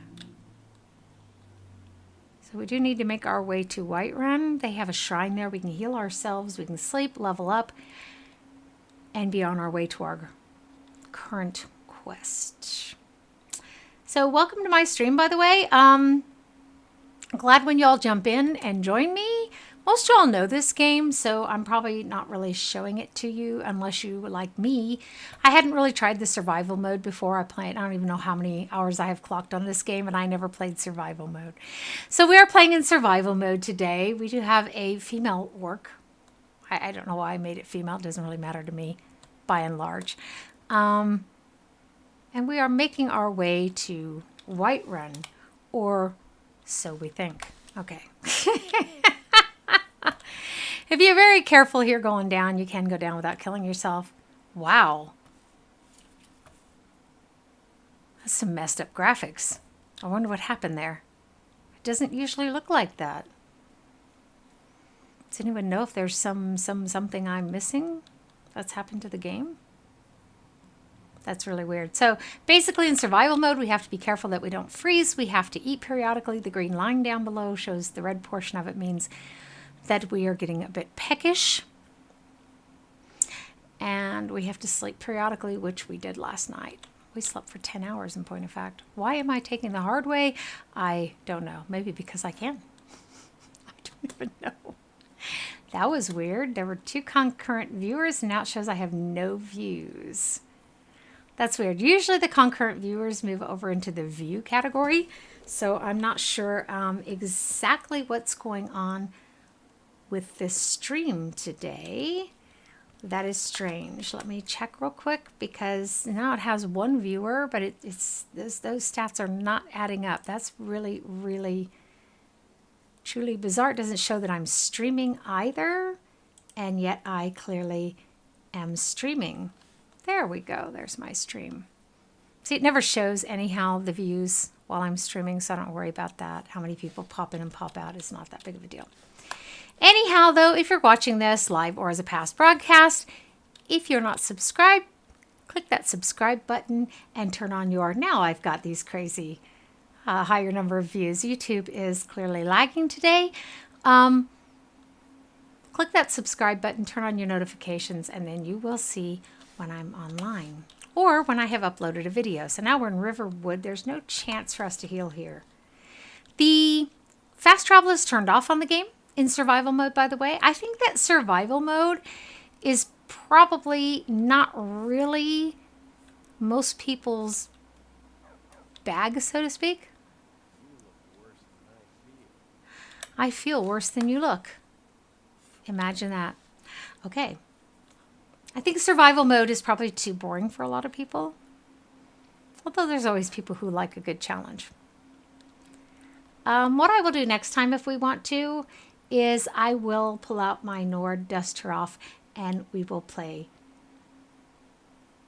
So we do need to make our way to Whiterun. They have a shrine there. We can heal ourselves. We can sleep, level up, and be on our way to our current quest. So welcome to my stream, by the way. Glad when y'all jump in and join me. Most y'all know this game, so I'm probably not really showing it to you unless you, like me, I hadn't really tried the survival mode before I played. I don't even know how many hours I have clocked on this game, and I never played survival mode. So we are playing in survival mode today. We do have a female orc. I don't know why I made it female. It doesn't really matter to me, by and large. And we are making our way to Whiterun. or so we think. Okay. If you're very careful here going down, you can go down without killing yourself. Wow. That's some messed up graphics. I wonder what happened there. It doesn't usually look like that. Does anyone know if there's something I'm missing that's happened to the game? That's really weird. So basically in survival mode, we have to be careful that we don't freeze. We have to eat periodically. The green line down below shows the red portion of it means that we are getting a bit peckish. And we have to sleep periodically, which we did last night. We slept for 10 hours in point of fact. Why am I taking the hard way? I don't know. Maybe because I can. I don't even know. That was weird. There were 2 concurrent viewers, and now it shows I have no views. That's weird. Usually the concurrent viewers move over into the view category, so I'm not sure exactly what's going on with this stream today. That is strange. Let me check real quick, because now it has 1 viewer, but those stats are not adding up. That's really, really, truly bizarre. It doesn't show that I'm streaming either, and yet I clearly am streaming. There we go. There's my stream. See, it never shows anyhow the views while I'm streaming, so I don't worry about that. How many people pop in and pop out is not that big of a deal. Anyhow, though, if you're watching this live or as a past broadcast, if you're not subscribed, click that subscribe button and turn on your, now I've got these crazy higher number of views. YouTube is clearly lagging today. Click that subscribe button, turn on your notifications, and then you will see when I'm online or when I have uploaded a video. So now we're in Riverwood. There's no chance for us to heal here. The fast travel is turned off on the game in survival mode, by the way. I think that survival mode is probably not really most people's bag, so to speak. I feel worse than you look. Imagine that. Okay. I think survival mode is probably too boring for a lot of people. Although there's always people who like a good challenge. What I will do next time if we want to is I will pull out my Nord, dust her off, and we will play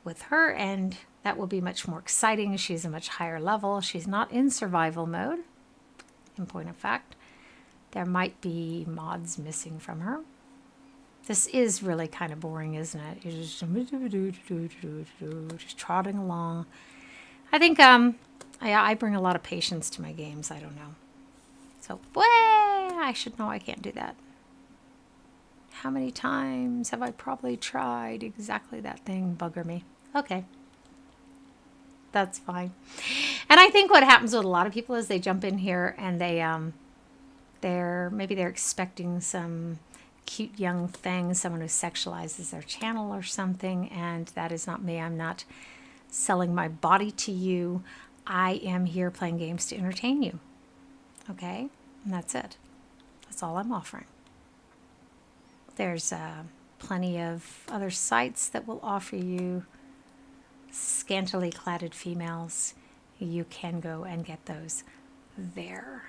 with her, and that will be much more exciting. She's a much higher level. She's not in survival mode, in point of fact. There might be mods missing from her. This is really kind of boring, isn't it? You're just trotting along. I think I bring a lot of patience to my games. I don't know. So, I should know I can't do that. How many times have I probably tried exactly that thing? Bugger me. Okay. That's fine. And I think what happens with a lot of people is they jump in here and maybe they're expecting some cute young thing, someone who sexualizes their channel or something, and that is not me. I'm not selling my body to you. I am here playing games to entertain you. Okay? And that's it. That's all I'm offering. There's plenty of other sites that will offer you scantily cladded females. You can go and get those there.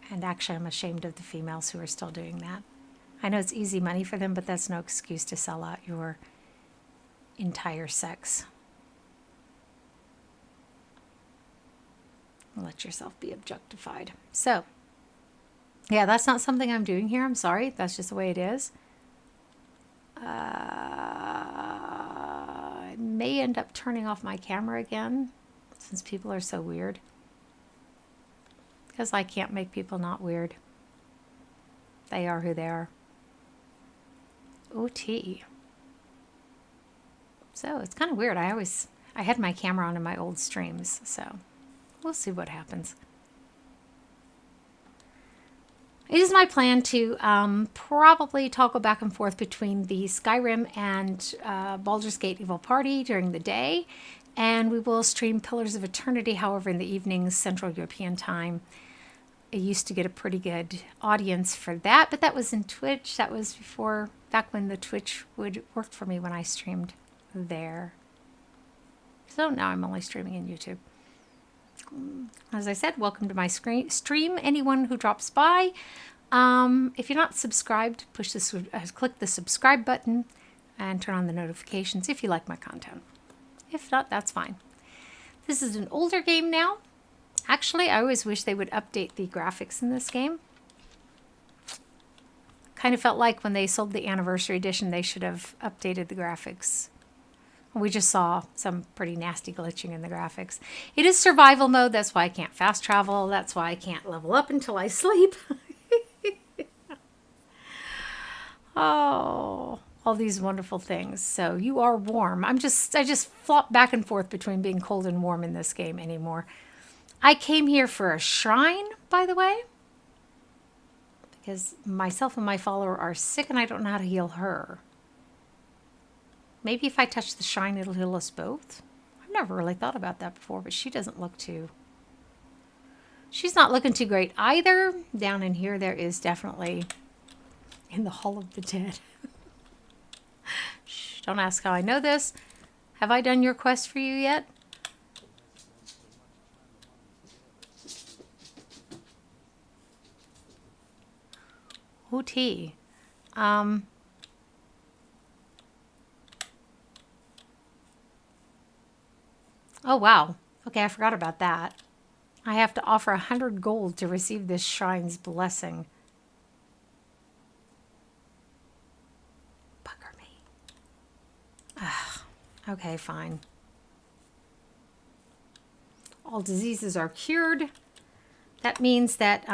And actually, I'm ashamed of the females who are still doing that. I know it's easy money for them, but that's no excuse to sell out your entire sex. Let yourself be objectified. So, yeah, that's not something I'm doing here. I'm sorry. That's just the way it is. I may end up turning off my camera again, since people are so weird. Because I can't make people not weird. They are who they are. OT. So it's kind of weird. I had my camera on in my old streams, so we'll see what happens. It is my plan to probably toggle back and forth between the Skyrim and Baldur's Gate Evil Party during the day, and we will stream Pillars of Eternity, however, in the evenings, Central European time. I used to get a pretty good audience for that, but that was in Twitch. That was back when the Twitch would work for me when I streamed there. So now I'm only streaming in YouTube. As I said, welcome to my stream. Anyone who drops by, if you're not subscribed, click the subscribe button and turn on the notifications if you like my content. If not, that's fine. This is an older game now. Actually, I always wish they would update the graphics in this game. Kind of felt like when they sold the Anniversary Edition, they should have updated the graphics. We just saw some pretty nasty glitching in the graphics. It is survival mode. That's why I can't fast travel. That's why I can't level up until I sleep. Oh, all these wonderful things. So you are warm. I just flop back and forth between being cold and warm in this game anymore. I came here for a shrine, by the way, because myself and my follower are sick and I don't know how to heal her. Maybe if I touch the shrine, it'll heal us both. I've never really thought about that before, but she doesn't look too... She's not looking too great either. Down in here, there is definitely... in the Hall of the Dead. Shh, don't ask how I know this. Have I done your quest for you yet? OT. Oh, wow. Okay, I forgot about that. I have to offer 100 gold to receive this shrine's blessing. Bugger me. Ugh. Okay, fine. All diseases are cured. That means that,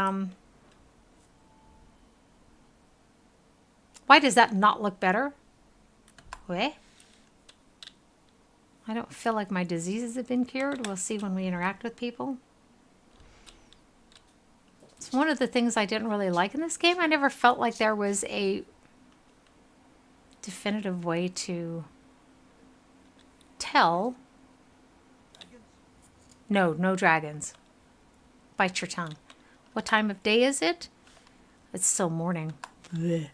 why does that not look better? Wait. I don't feel like my diseases have been cured. We'll see when we interact with people. It's one of the things I didn't really like in this game. I never felt like there was a definitive way to tell. No, no dragons. Bite your tongue. What time of day is it? It's still morning. Blech.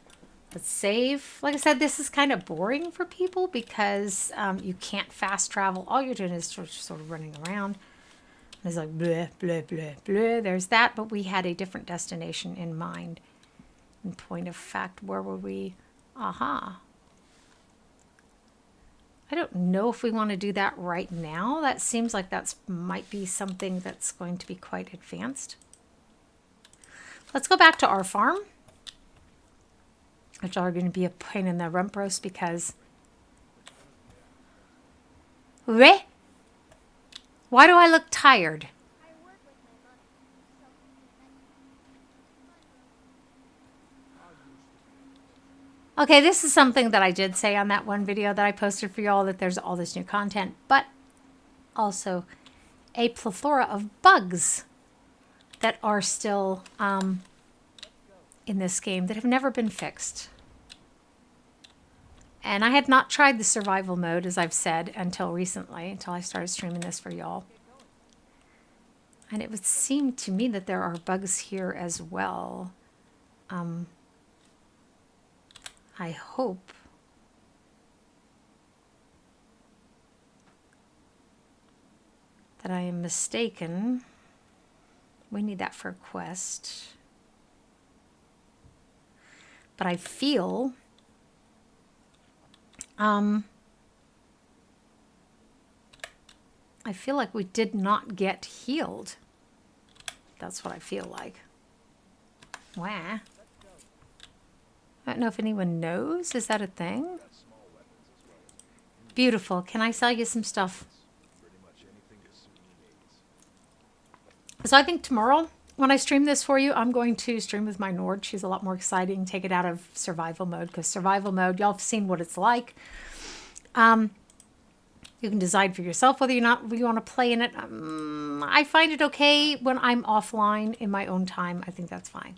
Let's save. Like I said, this is kind of boring for people because you can't fast travel. All you're doing is sort of running around. And it's like bleh, bleh, bleh, bleh. There's that, but we had a different destination in mind. In point of fact, where were we? Aha. I don't know if we want to do that right now. That seems like that might be something that's going to be quite advanced. Let's go back to our farm. Which are going to be a pain in the rump roast because... Why do I look tired? Okay, this is something that I did say on that one video that I posted for y'all, that there's all this new content, but also a plethora of bugs that are still in this game that have never been fixed. And I had not tried the survival mode, as I've said, until recently, until I started streaming this for y'all. And it would seem to me that there are bugs here as well. I hope that I am mistaken. We need that for a quest. But I feel like we did not get healed. That's what I feel like. Wow. I don't know if anyone knows. Is that a thing? Beautiful. Can I sell you some stuff? So I think tomorrow, when I stream this for you, I'm going to stream with my Nord. She's a lot more exciting. Take it out of survival mode, because survival mode, y'all have seen what it's like. You can decide for yourself whether you want to play in it. I find it okay when I'm offline in my own time. I think that's fine.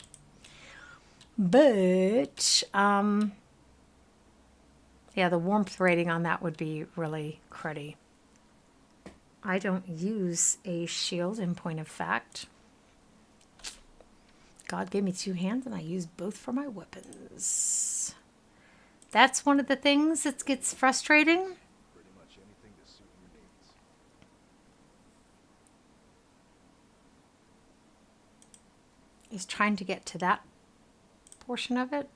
But yeah, the warmth rating on that would be really cruddy. I don't use a shield in point of fact. God gave me 2 hands and I use both for my weapons. That's one of the things that gets frustrating. was trying to get to that portion of it.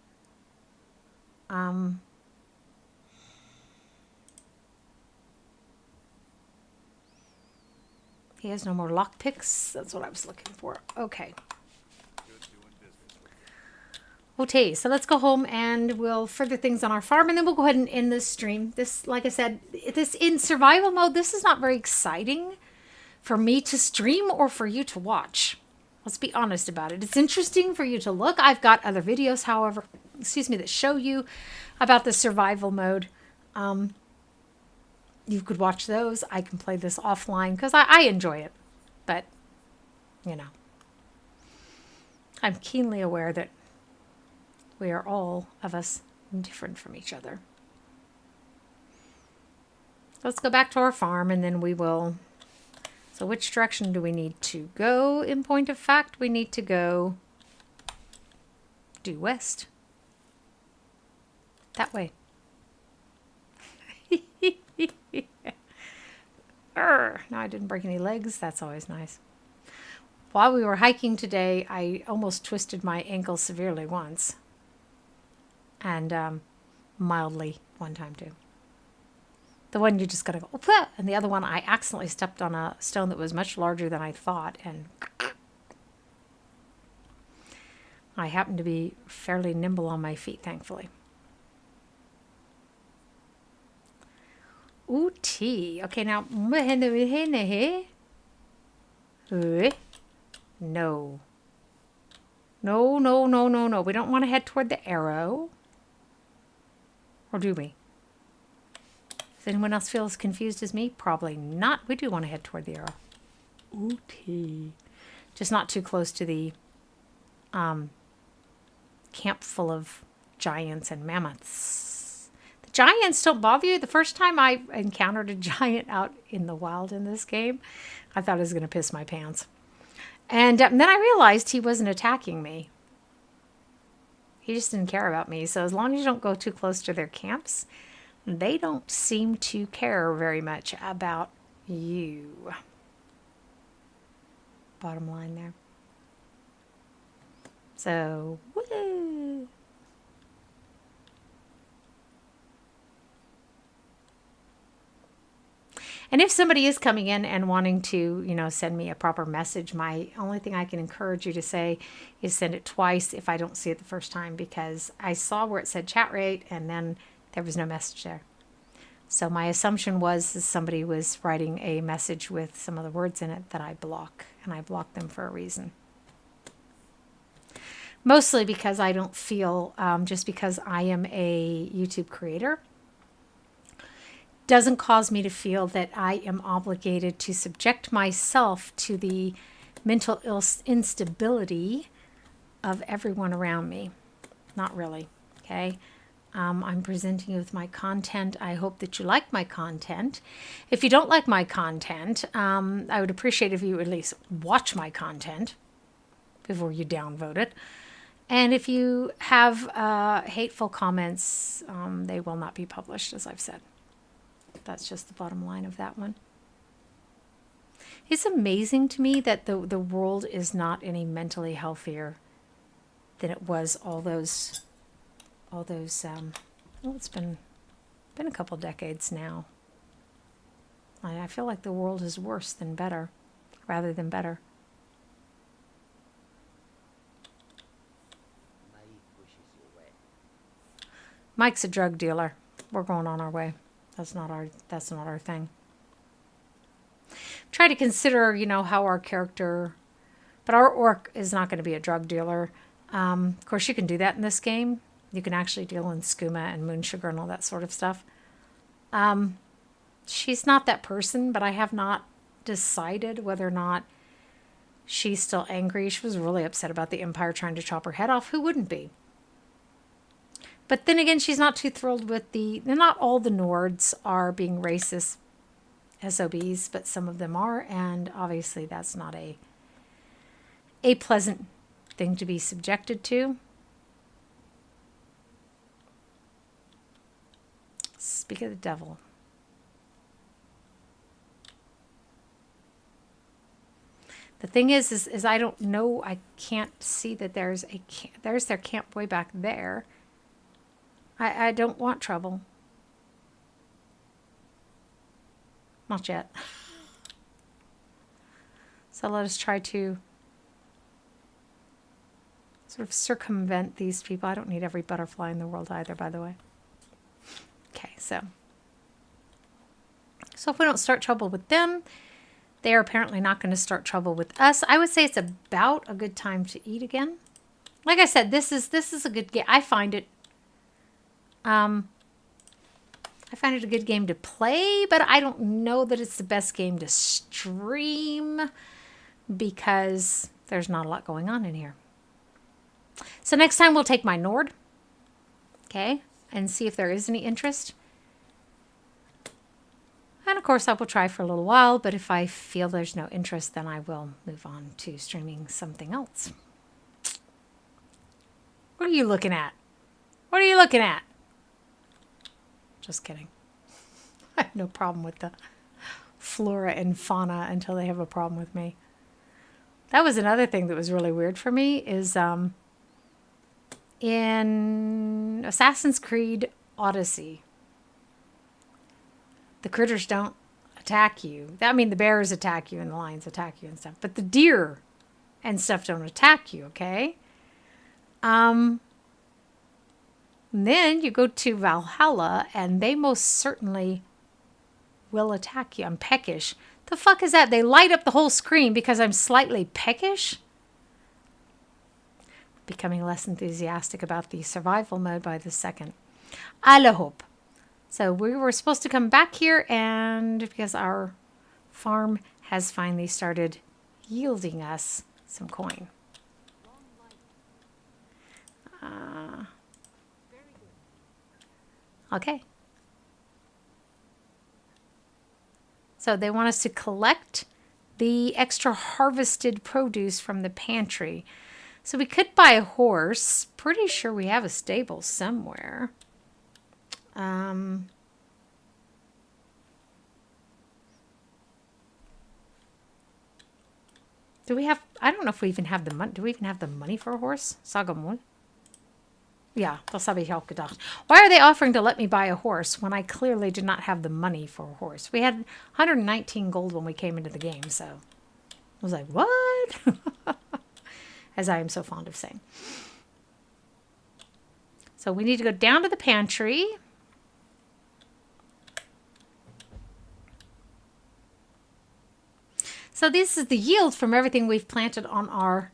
He has no more lockpicks. That's what I was looking for. Okay. Okay, so let's go home and we'll further things on our farm, and then we'll go ahead and end this stream. This, like I said, this in survival mode, this is not very exciting for me to stream or for you to watch. Let's be honest about it. It's interesting for you to look. I've got other videos, however, that show you about the survival mode. You could watch those. I can play this offline because I enjoy it. But, you know, I'm keenly aware that we are all of us different from each other. Let's go back to our farm and then we will. So which direction do we need to go? In point of fact, we need to go due west. That way. Now I didn't break any legs. That's always nice. While we were hiking today, I almost twisted my ankle severely once. And mildly one time too. The one you just gotta go, oh, and the other one I accidentally stepped on a stone that was much larger than I thought, and I happened to be fairly nimble on my feet, thankfully. Ooh, tea. Okay, now no. No, no, no, no, no. We don't want to head toward the arrow. Or do we? Does anyone else feel as confused as me? Probably not. We do want to head toward the arrow. Okay. Just not too close to the camp full of giants and mammoths. The giants don't bother you. The first time I encountered a giant out in the wild in this game, I thought I was going to piss my pants. And then I realized he wasn't attacking me. He just didn't care about me. So as long as you don't go too close to their camps, they don't seem to care very much about you. Bottom line there. So, woo! And if somebody is coming in and wanting to, you know, send me a proper message, my only thing I can encourage you to say is send it twice if I don't see it the first time, because I saw where it said chat rate and then there was no message there. So my assumption was that somebody was writing a message with some of the words in it that I block, and I block them for a reason. Mostly because I don't feel, just because I am a YouTube creator, doesn't cause me to feel that I am obligated to subject myself to the mental instability of everyone around me. Not really, okay? I'm presenting you with my content. I hope that you like my content. If you don't like my content, I would appreciate if you at least watch my content before you downvote it. And if you have hateful comments, they will not be published, as I've said. That's just the bottom line of that one. It's amazing to me that the world is not any mentally healthier than it was all those well, it's been a couple decades now. I feel like the world is worse than better, rather than better. Mike's a drug dealer. We're going on our way. That's not our thing. Try to consider, you know, how our character, but our orc is not going to be a drug dealer. Of course, you can do that in this game. You can actually deal in skooma and moon sugar and all that sort of stuff. She's not that person, but I have not decided whether or not she's still angry. She was really upset about the Empire trying to chop her head off. Who wouldn't be? But then again, she's not too thrilled with not all the Nords are being racist SOBs, but some of them are, and obviously that's not a pleasant thing to be subjected to. Speak of the devil. The thing is I don't know. I can't see that there's their camp way back there. I don't want trouble. Not yet. So let us try to sort of circumvent these people. I don't need every butterfly in the world either, by the way. Okay, so if we don't start trouble with them, they are apparently not going to start trouble with us. I would say it's about a good time to eat again. Like I said, this is a good game. I find it a good game to play, but I don't know that it's the best game to stream because there's not a lot going on in here. So next time we'll take my Nord, okay, and see if there is any interest. And of course I will try for a little while, but if I feel there's no interest, then I will move on to streaming something else. What are you looking at? What are you looking at? Just kidding. I have no problem with the flora and fauna until they have a problem with me. That was another thing that was really weird for me is in Assassin's Creed Odyssey, the critters don't attack you. I mean, the bears attack you and the lions attack you and stuff, but the deer and stuff don't attack you, okay? And then you go to Valhalla and they most certainly will attack you. I'm peckish. The fuck is that? They light up the whole screen because I'm slightly peckish? Becoming less enthusiastic about the survival mode by the second. I hope. So we were supposed to come back here, and because our farm has finally started yielding us some coin. Okay. So they want us to collect the extra harvested produce from the pantry. So we could buy a horse. Pretty sure we have a stable somewhere. Do we have, I don't know if we even have the money. Do we even have the money for a horse? Sagamon? Yeah, das habe ich auch gedacht. Why are they offering to let me buy a horse when I clearly did not have the money for a horse? We had 119 gold when we came into the game, so I was like, what? As I am so fond of saying. So we need to go down to the pantry. So this is the yield from everything we've planted on our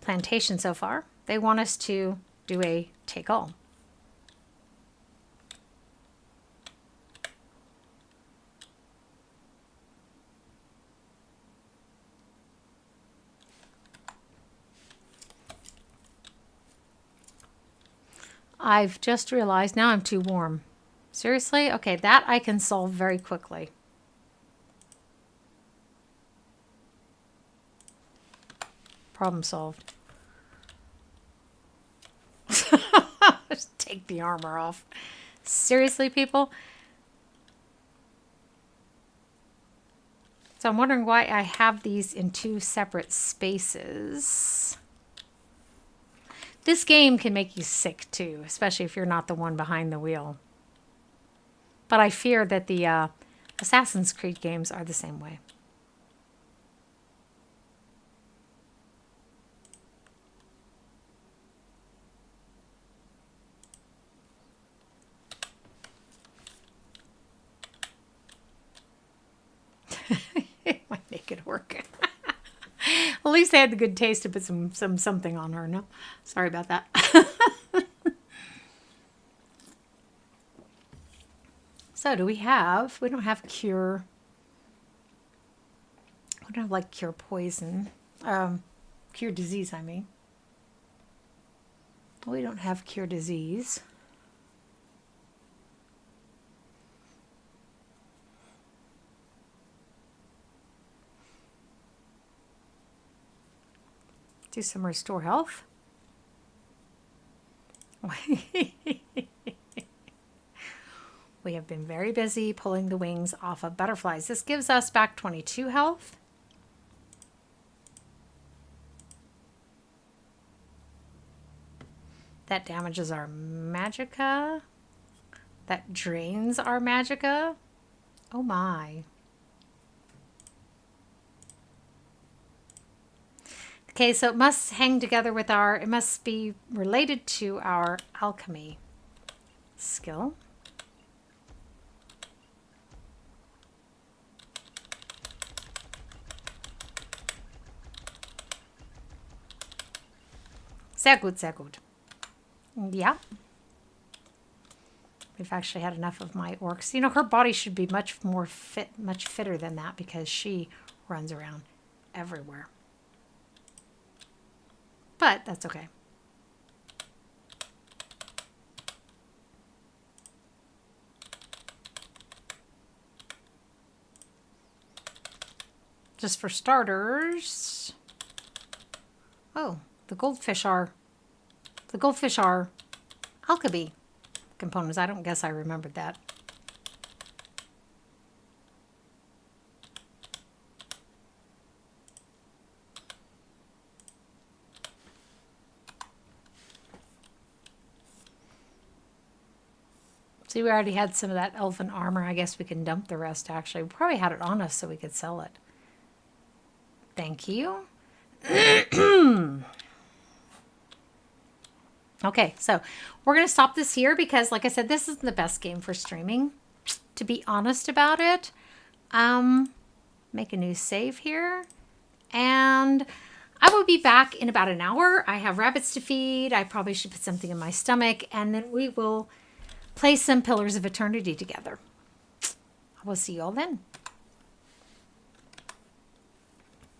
plantation so far. They want us to do a take all. I've just realized now I'm too warm. Seriously? Okay, that I can solve very quickly. Problem solved. Just take the armor off. Seriously, people? So I'm wondering why I have these in two separate spaces. This game can make you sick too, especially if you're not the one behind the wheel. But I fear that the Assassin's Creed games are the same way. It might make it work. At least they had the good taste to put something on her. No, sorry about that. So do we have? We don't have cure. We don't have like cure poison, cure disease. I mean, we don't have cure disease. Do some restore health. We have been very busy pulling the wings off of butterflies. This gives us back 22 health. That damages our magicka. That drains our magicka. Oh my. Okay, so it must hang together with our, it must be related to our alchemy skill. Sehr gut, sehr gut. Yeah. We've actually had enough of my orcs. You know, her body should be much more fit, much fitter than that because she runs around everywhere. But that's okay. Just for starters. Oh, the goldfish are alchemy components. I don't guess I remembered that. See, we already had some of that elven armor. I guess we can dump the rest, actually. We probably had it on us so we could sell it. Thank you. Okay, so we're going to stop this here because, like I said, this isn't the best game for streaming, to be honest about it. Make a new save here. And I will be back in about an hour. I have rabbits to feed. I probably should put something in my stomach. And then we will play some Pillars of Eternity together. I will see you all then.